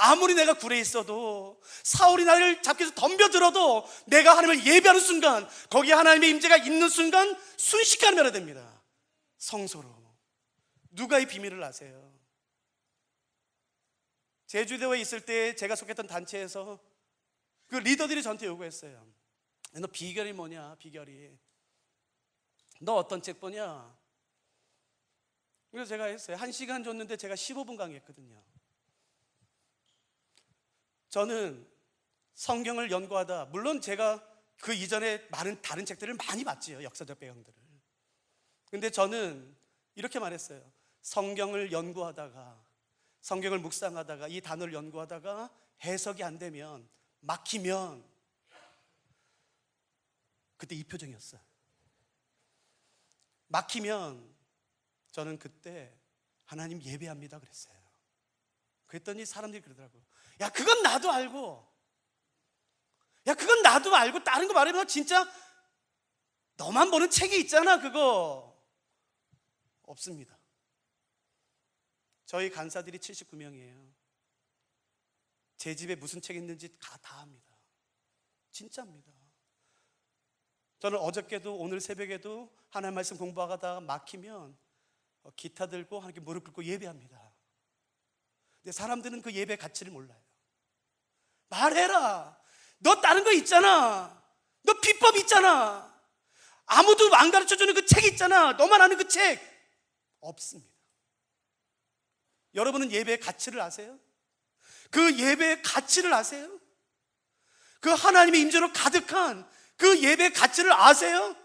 아무리 내가 굴에 있어도, 사울이 나를 잡기 위해서 덤벼들어도 내가 하나님을 예배하는 순간, 거기에 하나님의 임재가 있는 순간 순식간에 변화됩니다. 성소로. 누가 이 비밀을 아세요? 제주도에 있을 때 제가 속했던 단체에서 그 리더들이 저한테 요구했어요. 너 비결이 뭐냐? 비결이. 너 어떤 책 보냐? 그래서 제가 했어요. 1시간 줬는데 제가 15분 강의했거든요. 저는 성경을 연구하다, 물론 제가 그 이전에 많은 다른 책들을 많이 봤지요, 역사적 배경들을. 근데 저는 이렇게 말했어요. 성경을 연구하다가, 성경을 묵상하다가, 이 단어를 연구하다가 해석이 안 되면, 막히면, 그때 이 표정이었어요. 막히면 저는 그때 하나님 예배합니다 그랬어요. 그랬더니 사람들이 그러더라고요. 야, 그건 나도 알고, 야, 그건 나도 알고, 다른 거 말하면 진짜 너만 보는 책이 있잖아. 그거 없습니다. 저희 간사들이 79명이에요. 제 집에 무슨 책 있는지 다 합니다. 진짜입니다. 저는 어저께도 오늘 새벽에도 하나님 말씀 공부하다가 막히면 기타 들고 하나님께 무릎 꿇고 예배합니다. 근데 사람들은 그 예배 가치를 몰라요. 말해라. 너 다른 거 있잖아. 너 비법 있잖아. 아무도 안 가르쳐주는 그 책 있잖아. 너만 아는 그 책. 없습니다. 여러분은 예배의 가치를 아세요? 그 예배의 가치를 아세요? 그 하나님의 임재로 가득한 그 예배의 가치를 아세요?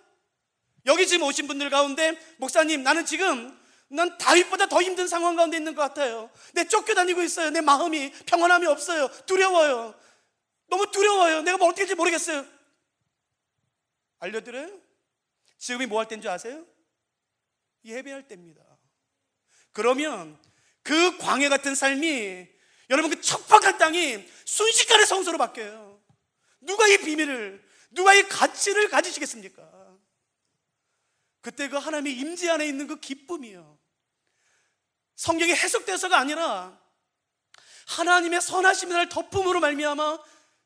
여기 지금 오신 분들 가운데, 목사님, 난 다윗보다 더 힘든 상황 가운데 있는 것 같아요. 내 쫓겨다니고 있어요. 내 마음이 평안함이 없어요. 두려워요. 너무 두려워요. 내가 뭐 어떻게 할지 모르겠어요. 알려드려요? 지금이 뭐 할 때인 줄 아세요? 예배할 때입니다. 그러면 그 광야 같은 삶이, 여러분, 그 척박한 땅이 순식간에 성소로 바뀌어요. 누가 이 비밀을, 누가 이 가치를 가지시겠습니까? 그때 그 하나님의 임재 안에 있는 그 기쁨이요, 성경이 해석돼서가 아니라 하나님의 선하심이 나를 덮음으로 말미암아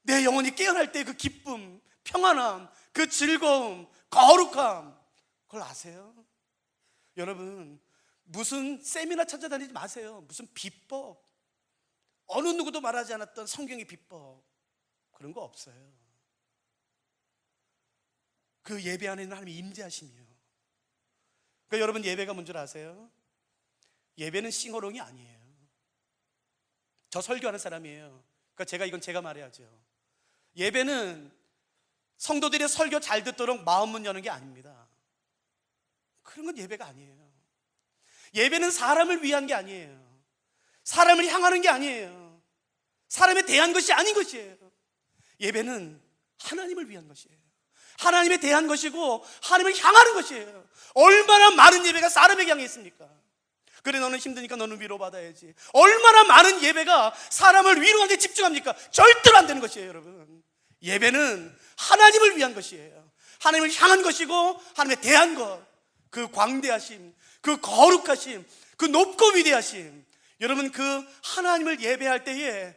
내 영혼이 깨어날 때 그 기쁨, 평안함, 그 즐거움, 거룩함, 그걸 아세요? 여러분, 무슨 세미나 찾아다니지 마세요. 무슨 비법, 어느 누구도 말하지 않았던 성경의 비법, 그런 거 없어요. 그 예배 안에 있는 하나님의 임재하심이요. 그러니까 여러분, 예배가 뭔 줄 아세요? 예배는 싱어롱이 아니에요. 저 설교하는 사람이에요. 그러니까 이건 제가 말해야죠. 예배는 성도들의 설교 잘 듣도록 마음문 여는 게 아닙니다. 그런 건 예배가 아니에요. 예배는 사람을 위한 게 아니에요. 사람을 향하는 게 아니에요. 사람에 대한 것이 아닌 것이에요. 예배는 하나님을 위한 것이에요. 하나님에 대한 것이고 하나님을 향하는 것이에요. 얼마나 많은 예배가 사람에게 향해 있습니까? 그래, 너는 힘드니까 너는 위로받아야지. 얼마나 많은 예배가 사람을 위로하는 데 집중합니까? 절대로 안 되는 것이에요, 여러분. 예배는 하나님을 위한 것이에요. 하나님을 향한 것이고 하나님에 대한 것, 그 광대하심, 그 거룩하심, 그 높고 위대하심. 여러분, 그 하나님을 예배할 때에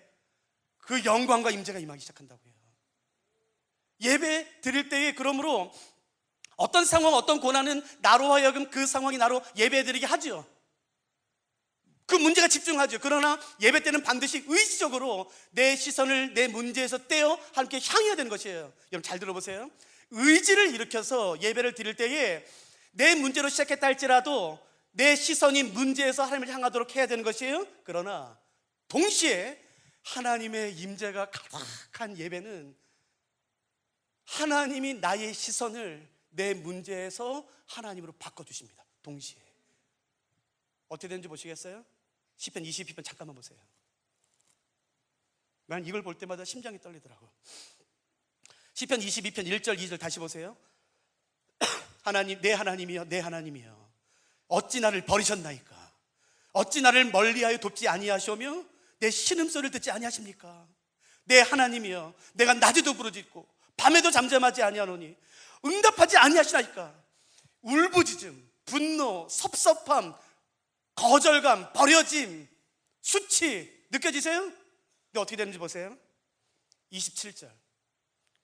그 영광과 임재가 임하기 시작한다고요. 예배 드릴 때에, 그러므로 어떤 상황, 어떤 고난은 나로 하여금 그 상황이 나로 예배 드리게 하죠. 그 문제가 집중하죠. 그러나 예배 때는 반드시 의지적으로 내 시선을 내 문제에서 떼어 함께 향해야 되는 것이에요. 여러분, 잘 들어보세요. 의지를 일으켜서 예배를 드릴 때에 내 문제로 시작했다 할지라도 내 시선이 문제에서 하나님을 향하도록 해야 되는 것이에요. 그러나 동시에 하나님의 임재가 가득한 예배는 하나님이 나의 시선을 내 문제에서 하나님으로 바꿔주십니다. 동시에. 어떻게 되는지 보시겠어요? 시편 22편 잠깐만 보세요. 난 이걸 볼 때마다 심장이 떨리더라고. 시편 22편 1절 2절 다시 보세요. 하나님, 내 하나님이여, 내 하나님이여, 어찌 나를 버리셨나이까? 어찌 나를 멀리하여 돕지 아니하시오며 내 신음소리를 듣지 아니하십니까? 내 하나님이여, 내가 낮에도 부르짖고 밤에도 잠잠하지 아니하노니 응답하지 아니하시나이까? 울부짖음, 분노, 섭섭함, 거절감, 버려짐, 수치 느껴지세요? 근데 어떻게 되는지 보세요. 27절,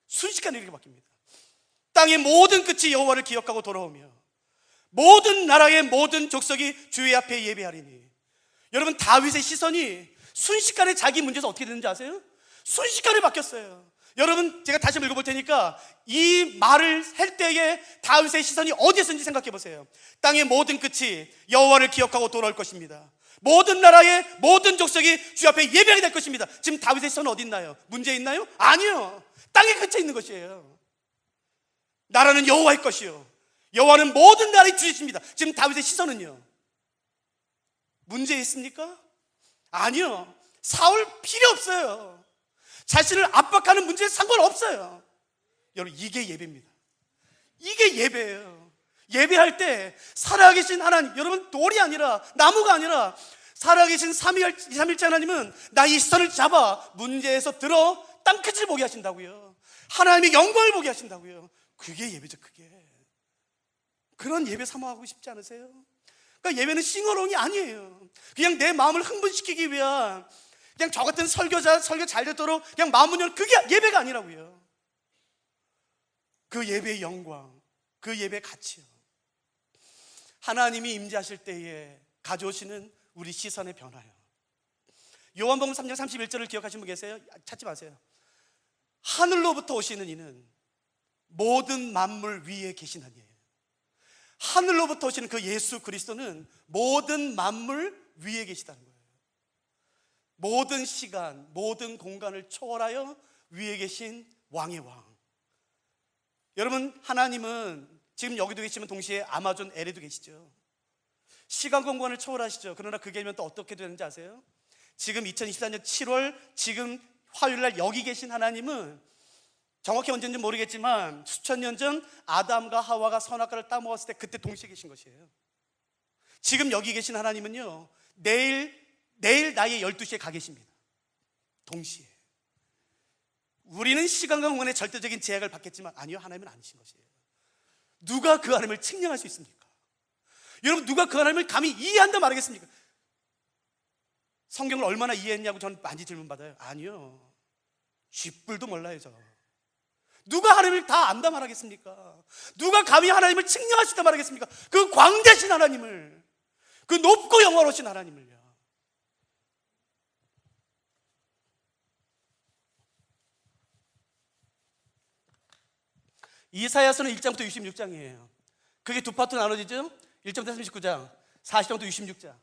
순식간에 이렇게 바뀝니다. 땅의 모든 끝이 여호와를 기억하고 돌아오며 모든 나라의 모든 족속이 주의 앞에 예배하리니. 여러분, 다윗의 시선이 순식간에 자기 문제에서 어떻게 되는지 아세요? 순식간에 바뀌었어요. 여러분, 제가 다시 한번 읽어볼 테니까 이 말을 할 때에 다윗의 시선이 어디에서인지 생각해 보세요. 땅의 모든 끝이 여호와를 기억하고 돌아올 것입니다. 모든 나라의 모든 족속이 주 앞에 예배하게 될 것입니다. 지금 다윗의 시선은 어디 있나요? 문제 있나요? 아니요. 땅의 끝에 있는 것이에요. 나라는 여호와의 것이요, 여호와는 모든 나라의 주이십니다. 지금 다윗의 시선은요, 문제 있습니까? 아니요. 사울 필요 없어요. 자신을 압박하는 문제에 상관없어요. 여러분, 이게 예배입니다. 이게 예배예요. 예배할 때 살아계신 하나님, 여러분 돌이 아니라 나무가 아니라 살아계신 삼위일체 하나님은 나의 시선을 잡아 문제에서 들어 땅끝을 보게 하신다고요. 하나님의 영광을 보게 하신다고요. 그게 예배죠. 그게. 그런 예배 사모하고 싶지 않으세요? 그러니까 예배는 싱어롱이 아니에요. 그냥 내 마음을 흥분시키기 위한, 그냥 저 같은 설교자 설교 잘 듣도록 그냥 마음을 여는, 그게 예배가 아니라고요. 그 예배의 영광, 그 예배의 가치요, 하나님이 임재하실 때에 가져오시는 우리 시선의 변화요. 요한복음 3장 31절을 기억하시는 분 계세요? 찾지 마세요. 하늘로부터 오시는 이는 모든 만물 위에 계시나니에요. 하늘로부터 오시는 그 예수 그리스도는 모든 만물 위에 계시다는 거예요. 모든 시간, 모든 공간을 초월하여 위에 계신 왕의 왕. 여러분, 하나님은 지금 여기도 계시면 동시에 아마존 LA도 계시죠. 시간 공간을 초월하시죠. 그러나 그게 되면 또 어떻게 되는지 아세요? 지금 2024년 7월 지금 화요일날 여기 계신 하나님은 정확히 언제인지 모르겠지만 수천 년 전 아담과 하와가 선악과를 따먹었을 때 그때 동시에 계신 것이에요. 지금 여기 계신 하나님은요, 내일 나의 12시에 가 계십니다. 동시에. 우리는 시간과 공간의 절대적인 제약을 받겠지만 아니요, 하나님은 아니신 것이에요. 누가 그 하나님을 측량할 수 있습니까? 여러분, 누가 그 하나님을 감히 이해한다 말하겠습니까? 성경을 얼마나 이해했냐고 저는 많이 질문 받아요. 아니요, 쥐뿔도 몰라요. 저 누가 하나님을 다 안다 말하겠습니까? 누가 감히 하나님을 측량할 수 있다 말하겠습니까? 그 광대신 하나님을, 그 높고 영화로우신 하나님을요. 이사야서는 1장부터 66장이에요. 그게 두 파트 나눠지죠? 1장부터 39장, 40장부터 66장.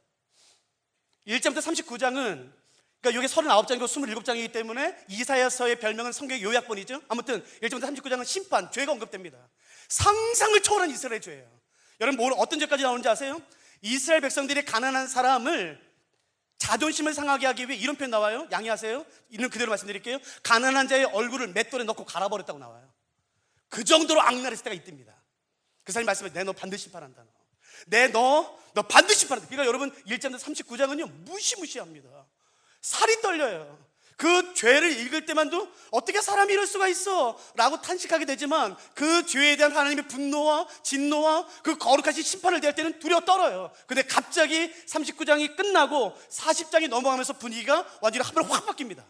1장부터 39장은, 그러니까 이게 39장이고 27장이기 때문에 이사야서의 별명은 성경의 요약본이죠. 아무튼 1장부터 39장은 심판, 죄가 언급됩니다. 상상을 초월한 이스라엘의 죄예요. 여러분, 어떤 죄까지 나오는지 아세요? 이스라엘 백성들이 가난한 사람을 자존심을 상하게 하기 위해 이런 표현 나와요. 양해하세요. 있는 그대로 말씀드릴게요. 가난한 자의 얼굴을 맷돌에 넣고 갈아버렸다고 나와요. 그 정도로 악랄했을 때가 있답니다. 그 사람이 말씀해, 내 너 반드시 심판한다. 너 반드시 심판한다. 그러니까 여러분, 1장부터 39장은요 무시무시합니다. 살이 떨려요. 그 죄를 읽을 때만도 어떻게 사람이 이럴 수가 있어? 라고 탄식하게 되지만 그 죄에 대한 하나님의 분노와 진노와 그 거룩하신 심판을 대할 때는 두려워 떨어요. 근데 갑자기 39장이 끝나고 40장이 넘어가면서 분위기가 완전히 한 번에 확 바뀝니다.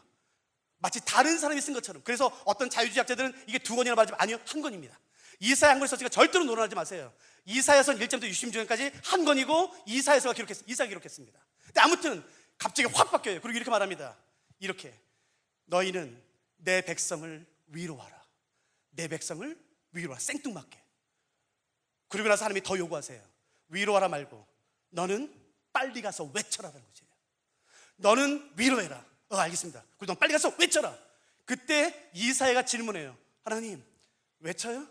마치 다른 사람이 쓴 것처럼. 그래서 어떤 자유주의학자들은 이게 두 권이라고 말하지만 아니요, 한 권입니다. 이사야 한 권을 썼으니까 절대로 논하지 마세요. 이사야서 1장부터 66장까지 한 권이고 이사야서가 이사가 기록했습니다. 근데 아무튼 갑자기 확 바뀌어요. 그리고 이렇게 말합니다. 이렇게, 너희는 내 백성을 위로하라. 내 백성을 위로하라. 생뚱맞게. 그리고 나서 하나님이 더 요구하세요. 위로하라 말고 너는 빨리 가서 외쳐라는 거죠. 너는 위로해라. 알겠습니다. 그리고 넌 빨리 가서 외쳐라. 그때 이사야가 질문해요. 하나님, 외쳐요?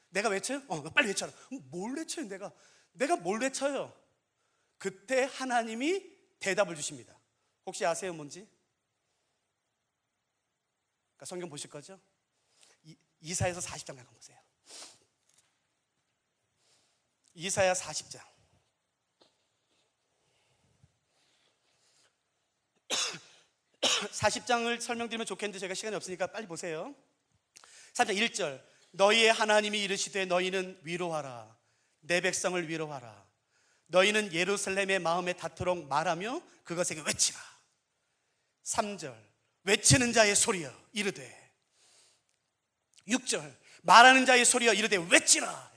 내가 외쳐요? 너 빨리 외쳐라. 뭘 외쳐요? 내가 뭘 외쳐요? 그때 하나님이 대답을 주십니다. 혹시 아세요, 뭔지? 그러니까 성경 보실 거죠? 이사야서 40장 한번 보세요. 이사야 40장. (40장을) 설명드리면 좋겠는데 제가 시간이 없으니까 빨리 보세요. 40장 1절, 너희의 하나님이 이르시되 너희는 위로하라. 내 백성을 위로하라. 너희는 예루살렘의 마음에 닿도록 말하며 그것에게 외치라. 3절, 외치는 자의 소리여 이르되. 6절, 말하는 자의 소리여 이르되 외치라.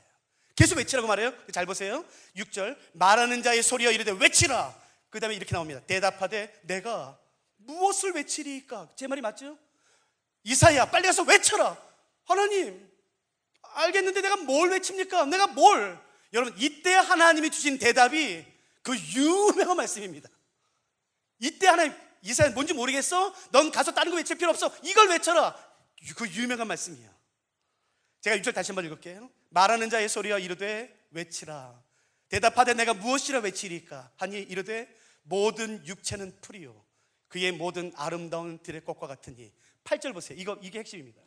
계속 외치라고 말해요. 잘 보세요. 6절, 말하는 자의 소리여 이르되 외치라. 그 다음에 이렇게 나옵니다. 대답하되 내가 무엇을 외치리까? 제 말이 맞죠? 이사야 빨리 가서 외쳐라. 하나님, 알겠는데 내가 뭘 외칩니까? 내가 뭘? 여러분, 이때 하나님이 주신 대답이 그 유명한 말씀입니다. 이때 하나님, 이사야 뭔지 모르겠어? 넌 가서 다른 거 외칠 필요 없어. 이걸 외쳐라. 그 유명한 말씀이에요. 제가 6절 다시 한번 읽을게요. 말하는 자의 소리와 이르되 외치라. 대답하되 내가 무엇이라 외치리까 하니 이르되 모든 육체는 풀이요 그의 모든 아름다운 들의 꽃과 같으니. 8절 보세요. 이게 핵심입니다.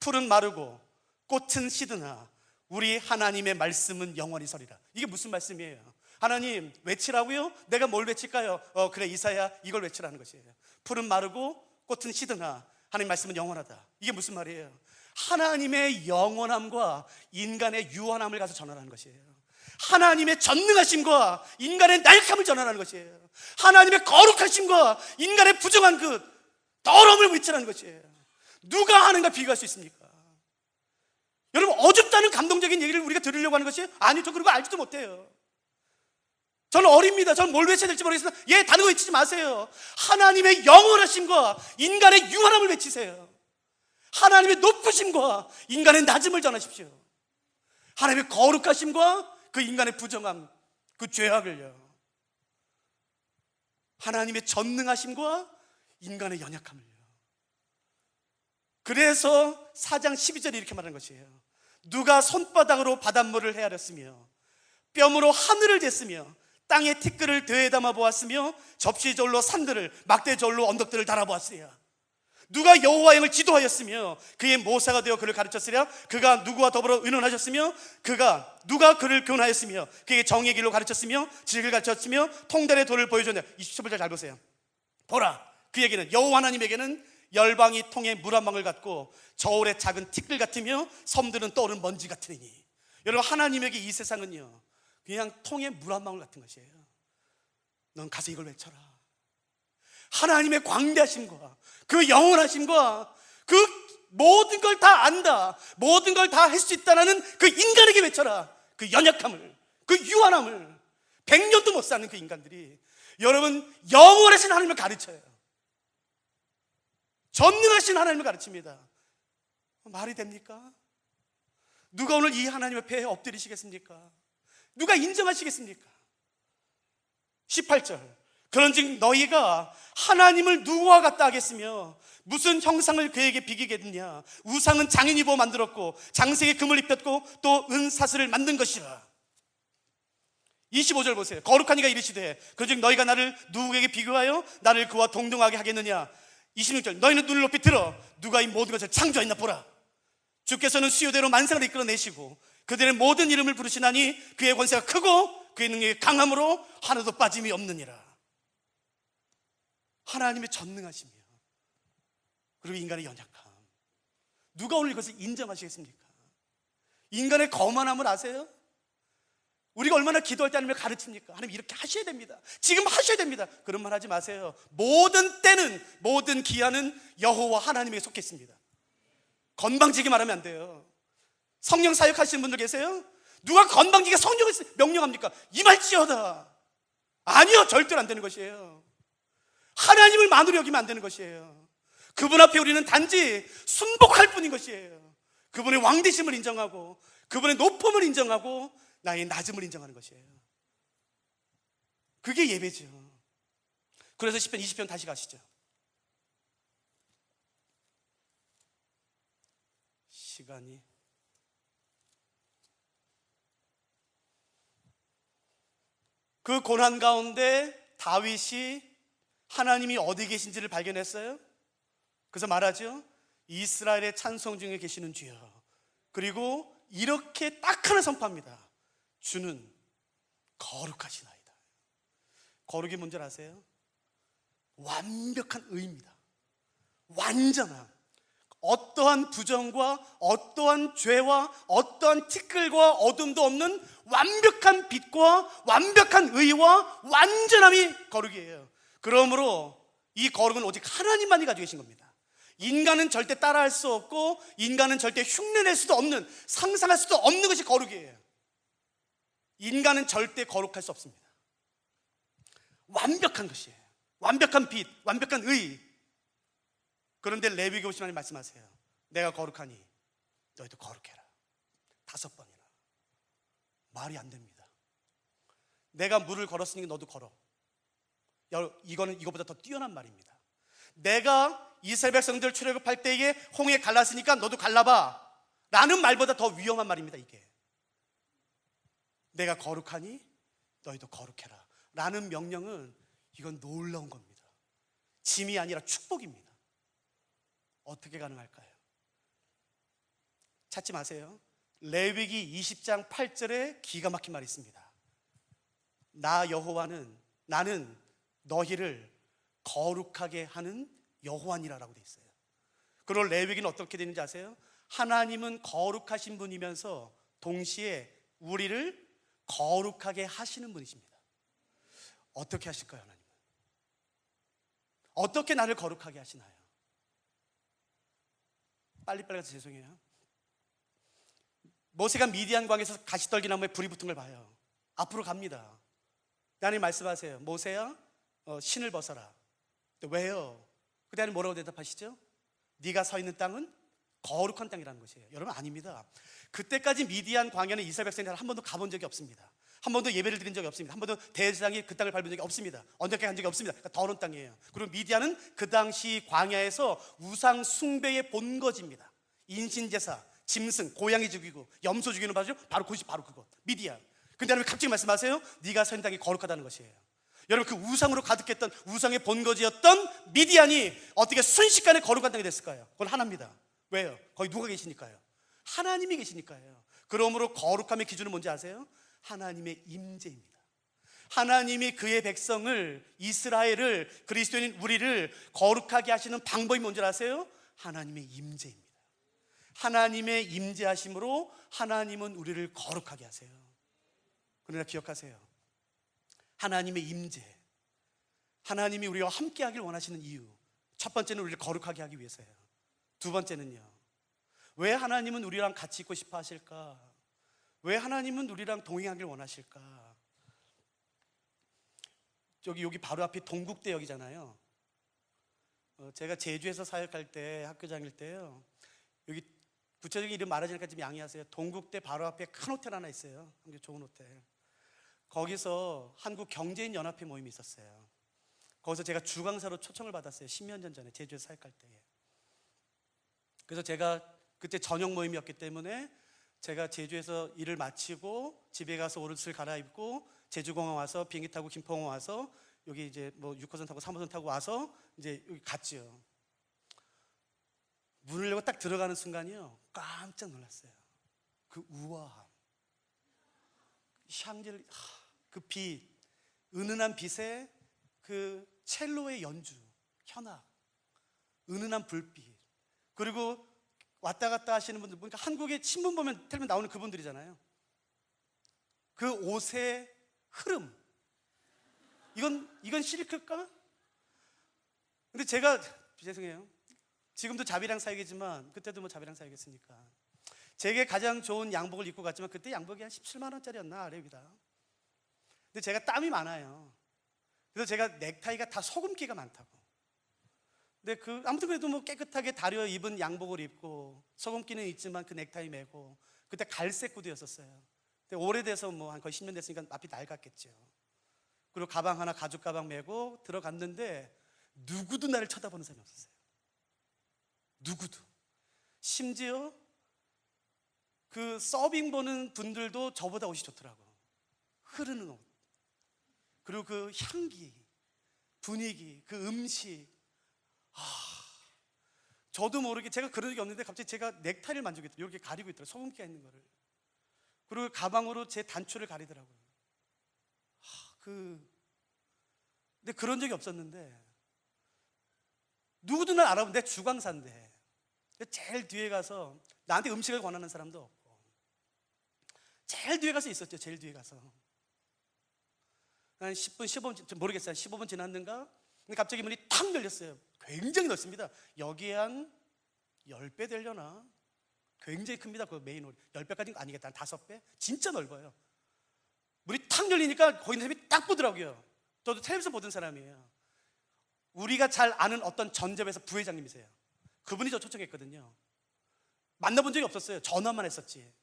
풀은 마르고 꽃은 시드나 우리 하나님의 말씀은 영원히 서리라. 이게 무슨 말씀이에요? 하나님 외치라고요? 내가 뭘 외칠까요? 그래, 이사야 이걸 외치라는 것이에요. 풀은 마르고 꽃은 시드나 하나님 말씀은 영원하다. 이게 무슨 말이에요? 하나님의 영원함과 인간의 유한함을 가서 전하라는 것이에요. 하나님의 전능하심과 인간의 나약함을 전하라는 것이에요. 하나님의 거룩하심과 인간의 부정한 그 더러움을 외치라는 것이에요. 누가 하는가 비교할 수 있습니까? 여러분, 어줍다는 감동적인 얘기를 우리가 들으려고 하는 것이 아니, 저 그런 거 알지도 못해요. 저는 어립니다. 저는 뭘 외쳐야 될지 모르겠으나 다른 거 외치지 마세요. 하나님의 영원하심과 인간의 유한함을 외치세요. 하나님의 높으심과 인간의 낮음을 전하십시오. 하나님의 거룩하심과 그 인간의 부정함, 그 죄악을요. 하나님의 전능하심과 인간의 연약함을요. 그래서 4장 12절에 이렇게 말하는 것이에요. 누가 손바닥으로 바닷물을 헤아렸으며 뼘으로 하늘을 쟀으며 땅의 티끌을 되에 담아 보았으며 접시절로 산들을 막대절로 언덕들을 달아보았으랴. 누가 여호와의 영을 지도하였으며 그의 모사가 되어 그를 가르쳤으랴. 그가 누구와 더불어 의논하셨으며 누가 그를 교훈하였으며 그에게 정의의 길로 가르쳤으며 지식을 가르쳤으며 통달의 도를 보여줬냐. 27절 잘 보세요. 보라, 그에게는 여호와 하나님에게는 열방이 통에 물 한 방울 같고 저울의 작은 티끌 같으며 섬들은 떠오른 먼지 같으니. 여러분, 하나님에게 이 세상은요 그냥 통에 물 한 방울 같은 것이에요. 넌 가서 이걸 외쳐라. 하나님의 광대하심과 그 영원하심과 그 모든 걸 다 안다, 모든 걸 다 할 수 있다는 그 인간에게 외쳐라. 그 연약함을, 그 유한함을, 100년도 못 사는 그 인간들이 여러분 영원하신 하나님을 가르쳐요. 전능하신 하나님을 가르칩니다. 말이 됩니까? 누가 오늘 이 하나님 앞에 엎드리시겠습니까? 누가 인정하시겠습니까? 18절, 그런즉 너희가 하나님을 누구와 같다 하겠으며 무슨 형상을 그에게 비기겠느냐. 우상은 장인이 보어 만들었고 장색의 금을 입혔고 또 은사슬을 만든 것이라. 25절 보세요. 거룩한 이가 이르시되 그런즉 너희가 나를 누구에게 비교하여 나를 그와 동등하게 하겠느냐. 26절, 너희는 눈을 높이 들어 누가 이 모든 것을 창조했나 보라. 주께서는 수요대로 만상을 이끌어내시고 그들의 모든 이름을 부르시나니 그의 권세가 크고 그의 능력이 강함으로 하나도 빠짐이 없느니라. 하나님의 전능하심이요 그리고 인간의 연약함, 누가 오늘 이것을 인정하시겠습니까? 인간의 거만함을 아세요? 우리가 얼마나 기도할 때 하나님을 가르칩니까? 하나님 이렇게 하셔야 됩니다, 지금 하셔야 됩니다. 그런 말 하지 마세요. 모든 때는, 모든 기한은 여호와 하나님에게 속해 있습니다. 건방지게 말하면 안 돼요. 성령 사역하시는 분들 계세요? 누가 건방지게 성령을 명령합니까? 임할지어다. 아니요, 절대로 안 되는 것이에요. 하나님을 만으로 여기면 안 되는 것이에요. 그분 앞에 우리는 단지 순복할 뿐인 것이에요. 그분의 왕되심을 인정하고 그분의 높음을 인정하고 나의 낮음을 인정하는 것이에요. 그게 예배죠. 그래서 10편 20편 다시 가시죠. 시간이 그 고난 가운데 다윗이 하나님이 어디 계신지를 발견했어요. 그래서 말하죠. 이스라엘의 찬송 중에 계시는 주여. 그리고 이렇게 딱 하나 선포합니다. 주는 거룩하시나이다. 거룩이 뭔지 아세요? 완벽한 의입니다. 완전한, 어떠한 부정과 어떠한 죄와 어떠한 티끌과 어둠도 없는 완벽한 빛과 완벽한 의와 완전함이 거룩이에요. 그러므로 이 거룩은 오직 하나님만이 가지고 계신 겁니다. 인간은 절대 따라할 수 없고 인간은 절대 흉내낼 수도 없는, 상상할 수도 없는 것이 거룩이에요. 인간은 절대 거룩할 수 없습니다. 완벽한 것이에요. 완벽한 빛, 완벽한 의. 그런데 레위기 오시면 말씀하세요. 내가 거룩하니 너희도 거룩해라. 5번이나. 말이 안 됩니다. 내가 물을 걸었으니 너도 걸어. 이거는 이거보다 더 뛰어난 말입니다. 내가 이스라엘 백성들 출애굽할 때에 홍해 갈랐으니까 너도 갈라봐 라는 말보다 더 위험한 말입니다. 이게 내가 거룩하니 너희도 거룩해라 라는 명령은 이건 놀라운 겁니다. 짐이 아니라 축복입니다. 어떻게 가능할까요? 찾지 마세요. 레위기 20장 8절에 기가 막힌 말이 있습니다. 나 여호와는 나는 너희를 거룩하게 하는 여호와니라라고 돼 있어요. 그리고 레위기는 어떻게 되는지 아세요? 하나님은 거룩하신 분이면서 동시에 우리를 거룩하게 하시는 분이십니다. 어떻게 하실까요, 하나님은? 어떻게 나를 거룩하게 하시나요? 빨리빨리 가서 죄송해요. 모세가 미디안 광에서 가시떨기 나무에 불이 붙은 걸 봐요. 앞으로 갑니다. 하나님 말씀하세요. 모세야, 신을 벗어라. 왜요? 그때 하나님 뭐라고 대답하시죠? 네가 서 있는 땅은 거룩한 땅이라는 것이에요. 여러분, 아닙니다. 그때까지 미디안 광야는 이스라엘 백성들이 한 번도 가본 적이 없습니다. 한 번도 예배를 드린 적이 없습니다. 한 번도 대제사장이 그 땅을 밟은 적이 없습니다. 언제까지 한 적이 없습니다. 그러니까 더러운 땅이에요. 그리고 미디안은 그 당시 광야에서 우상 숭배의 본거지입니다. 인신제사, 짐승, 고양이 죽이고 염소 죽이는 바죠. 바로 그것이 바로 그것, 미디안. 근데 하나님 갑자기 말씀하세요. 네가 서 있는 땅이 거룩하다는 것이에요. 여러분, 그 우상으로 가득했던 우상의 본거지였던 미디안이 어떻게 순식간에 거룩한 땅이 됐을까요? 그건 하나입니다. 왜요? 거기 누가 계시니까요? 하나님이 계시니까요. 그러므로 거룩함의 기준은 뭔지 아세요? 하나님의 임재입니다. 하나님이 그의 백성을, 이스라엘을, 그리스도인 우리를 거룩하게 하시는 방법이 뭔지 아세요? 하나님의 임재입니다. 하나님의 임재하심으로 하나님은 우리를 거룩하게 하세요. 그러나 기억하세요. 하나님의 임재, 하나님이 우리와 함께 하길 원하시는 이유, 첫 번째는 우리를 거룩하게 하기 위해서예요. 두 번째는요, 왜 하나님은 우리랑 같이 있고 싶어 하실까? 왜 하나님은 우리랑 동행하길 원하실까? 여기 바로 앞이 동국대역이잖아요. 제가 제주에서 사역할 때, 학교 다닐 때요, 여기 구체적인 이름 말하지니까 좀 양해하세요. 동국대 바로 앞에 큰 호텔 하나 있어요. 굉장히 좋은 호텔. 거기서 한국 경제인 연합회 모임이 있었어요. 거기서 제가 주강사로 초청을 받았어요. 10년 전에 제주에서 사역할 때에. 그래서 제가 그때 저녁 모임이었기 때문에 제가 제주에서 일을 마치고 집에 가서 옷을 갈아입고 제주공항 와서 비행기 타고 김포공항 와서 여기 이제 뭐 6호선 타고 3호선 타고 와서 이제 여기 갔지요. 문을 열고 딱 들어가는 순간이요, 깜짝 놀랐어요. 그 우아함, 샹젤리, 그 빛, 은은한 빛에 그 첼로의 연주, 현악, 은은한 불빛, 그리고 왔다 갔다 하시는 분들 보니까 한국의 신문 보면 텔레비전 나오는 그분들이잖아요. 그 옷의 흐름, 이건 실크일까? 근데 제가 죄송해요. 지금도 자비랑 사역이지만 그때도 뭐 자비랑 사역했으니까 제게 가장 좋은 양복을 입고 갔지만 그때 양복이 한 17만 원짜리였나 아래입니다. 근데 제가 땀이 많아요. 그래서 제가 넥타이가 다 소금기가 많다고. 근데 아무튼 그래도 뭐 깨끗하게 다려 입은 양복을 입고 소금기는 있지만 그 넥타이 메고, 그때 갈색 구두였었어요. 근데 오래돼서 뭐 한 거의 10년 됐으니까 앞이 낡았겠죠. 그리고 가방 하나, 가죽 가방 메고 들어갔는데 누구도 나를 쳐다보는 사람이 없었어요. 누구도. 심지어 그 서빙 보는 분들도 저보다 옷이 좋더라고. 흐르는 옷, 그리고 그 향기, 분위기, 그 음식. 저도 모르게 제가 그런 적이 없는데 갑자기 제가 넥타이를 만지겠더라고요. 이렇게 가리고 있더라고요. 소금기가 있는 거를. 그리고 가방으로 제 단추를 가리더라고요. 근데 그런 적이 없었는데 누구도 날 알아보면 내 주광사인데 제일 뒤에 가서 나한테 음식을 권하는 사람도 없고 제일 뒤에 가서 있었죠. 제일 뒤에 가서 한 10분, 15분 모르겠어요. 15분 지났는가? 근데 갑자기 문이 탁 열렸어요. 굉장히 넓습니다. 여기에 한 10배 되려나? 굉장히 큽니다. 그 메인 홀 10배까지는 아니겠다. 한 5배? 진짜 넓어요. 문이 탁 열리니까 거기 있는 사람이 딱 보더라고요. 저도 텔레비전 보던 사람이에요. 우리가 잘 아는 어떤 전접에서 부회장님이세요. 그분이 저 초청했거든요. 만나본 적이 없었어요. 전화만 했었지.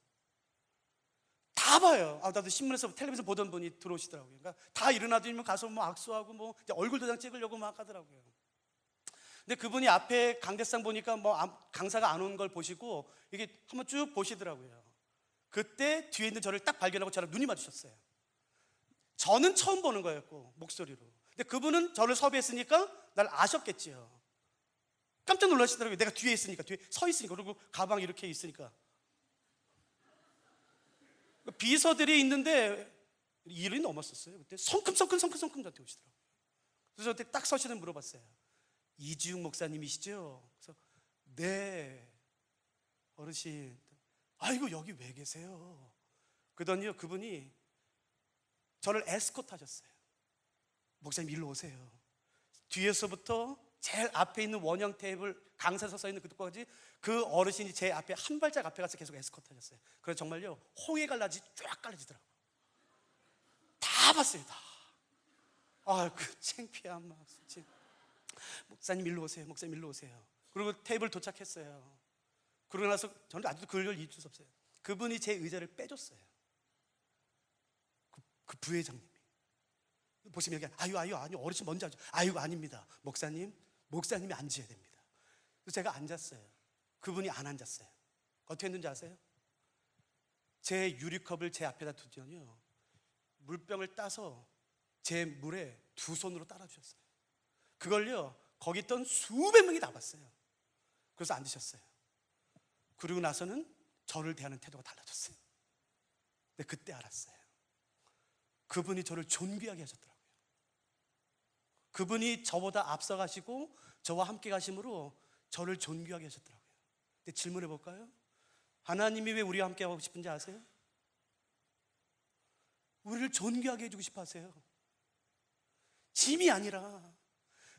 다 봐요. 나도 신문에서 텔레비전 보던 분이 들어오시더라고요. 그러니까 다 일어나더니 가서 뭐 악수하고 뭐 얼굴 도장 찍으려고 막 하더라고요. 근데 그분이 앞에 강대상 보니까 뭐 강사가 안 온 걸 보시고 이게 한번 쭉 보시더라고요. 그때 뒤에 있는 저를 딱 발견하고 저랑 눈이 마주쳤어요. 저는 처음 보는 거였고, 목소리로. 근데 그분은 저를 섭외했으니까 날 아셨겠지요. 깜짝 놀라시더라고요. 내가 뒤에 있으니까, 뒤에 서 있으니까, 그리고 가방 이렇게 있으니까. 비서들이 있는데 일이 넘었었어요. 그때 성큼성큼 저한테 오시더라고요. 그래서 저한테 딱 서시는 물어봤어요. 이지웅 목사님이시죠? 그래서 네, 어르신. 아이고, 여기 왜 계세요? 그러더니요, 그분이 저를 에스코트 하셨어요. 목사님 일로 오세요. 뒤에서부터 제일 앞에 있는 원형 테이블, 강사서 서 있는 그곳까지 그 어르신이 제 앞에 한 발짝 앞에 가서 계속 에스코트 하셨어요. 그래서 정말요, 홍해 갈라지 쫙 갈라지더라고요. 다 봤어요, 다. 그 창피한 막 진짜. 목사님 일로 오세요. 목사님 일로 오세요. 그리고 테이블 도착했어요. 그러고 나서 저는 아직도 그걸 잊을 수 없어요. 그분이 제 의자를 빼줬어요. 그 부회장님이 보시면 여기 아유 어르신 먼저 앉아. 아유 아닙니다. 목사님이 앉으셔야 됩니다. 그래서 제가 앉았어요. 그분이 안 앉았어요. 어떻게 했는지 아세요? 제 유리컵을 제 앞에다 두더니요, 물병을 따서 제 물에 두 손으로 따라 주셨어요. 그걸요, 거기 있던 수백 명이 다 봤어요. 그래서 앉으셨어요. 그리고 나서는 저를 대하는 태도가 달라졌어요. 근데 그때 알았어요. 그분이 저를 존귀하게 하셨더라고요. 그분이 저보다 앞서가시고 저와 함께 가심으로 저를 존귀하게 하셨더라고요. 근데 질문해 볼까요? 하나님이 왜 우리와 함께 하고 싶은지 아세요? 우리를 존귀하게 해주고 싶어 하세요. 짐이 아니라,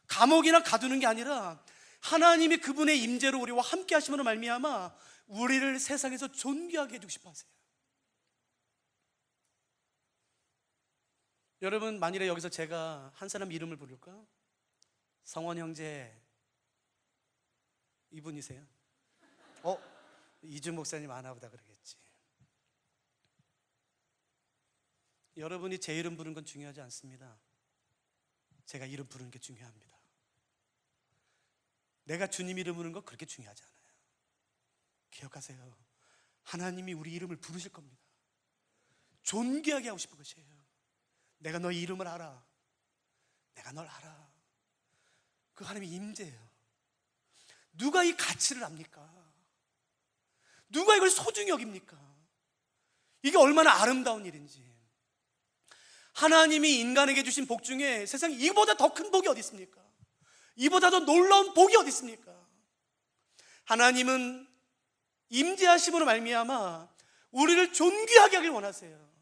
감옥이나 가두는 게 아니라 하나님이 그분의 임재로 우리와 함께 하심으로 말미암아 우리를 세상에서 존귀하게 해주고 싶어 하세요. 여러분, 만일에 여기서 제가 한 사람 이름을 부를까? 성원 형제, 이분이세요? 이준 목사님 아나보다 그러겠지. 여러분이 제 이름 부르는 건 중요하지 않습니다. 제가 이름 부르는 게 중요합니다. 내가 주님 이름 부르는 거 그렇게 중요하지 않아요. 기억하세요. 하나님이 우리 이름을 부르실 겁니다. 존귀하게 하고 싶은 것이에요. 내가 너의 이름을 알아. 내가 널 알아. 그 하나님의 임재예요. 누가 이 가치를 압니까? 누가 이걸 소중히 여깁니까? 이게 얼마나 아름다운 일인지. 하나님이 인간에게 주신 복 중에 세상에 이보다 더 큰 복이 어디 있습니까? 이보다 더 놀라운 복이 어디 있습니까? 하나님은 임재하심으로 말미암아 우리를 존귀하게 하길 원하세요.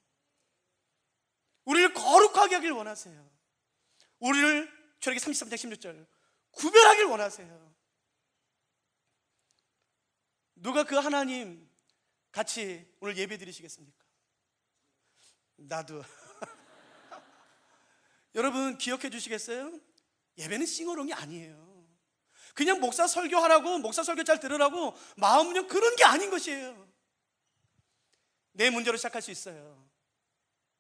우리를 거룩하게 하길 원하세요. 우리를 출애기 33장 16절 구별하길 원하세요. 누가 그 하나님 같이 오늘 예배 드리시겠습니까? 나도. 여러분 기억해 주시겠어요? 예배는 싱어롱이 아니에요. 그냥 목사 설교하라고, 목사 설교 잘 들으라고 마음은요 그런 게 아닌 것이에요. 내 문제로 시작할 수 있어요.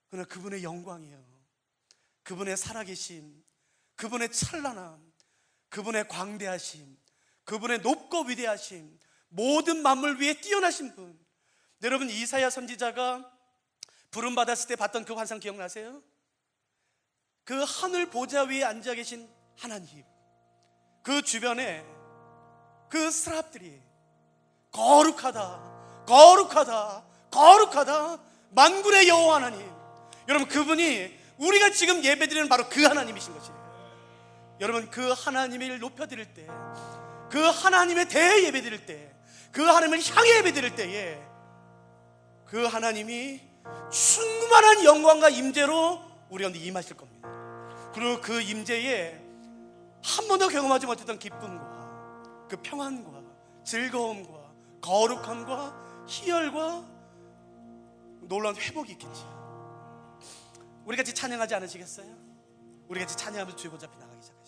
그러나 그분의 영광이에요. 그분의 살아계심, 그분의 찬란함, 그분의 광대하심, 그분의 높고 위대하심, 모든 만물 위에 뛰어나신 분. 여러분 이사야 선지자가 부름받았을 때 봤던 그 환상 기억나세요? 그 하늘 보좌 위에 앉아 계신 하나님, 그 주변에 그 스랍들이 거룩하다, 거룩하다, 거룩하다, 만군의 여호와 하나님. 여러분 그분이 우리가 지금 예배드리는 바로 그 하나님이신 것이에요. 여러분 그 하나님을 높여드릴 때, 그 하나님에 대해 예배드릴 때, 그 하나님을 향해 예배드릴 때에 그 하나님이 충만한 영광과 임재로 우리 가운데 임하실 겁니다. 그리고 그 임재에 한 번도 경험하지 못했던 기쁨과 그 평안과 즐거움과 거룩함과 희열과 놀라운 회복이 있겠지요. 우리 같이 찬양하지 않으시겠어요? 우리 같이 찬양하면서 주의 보좌 앞에 나가기 시작합니다.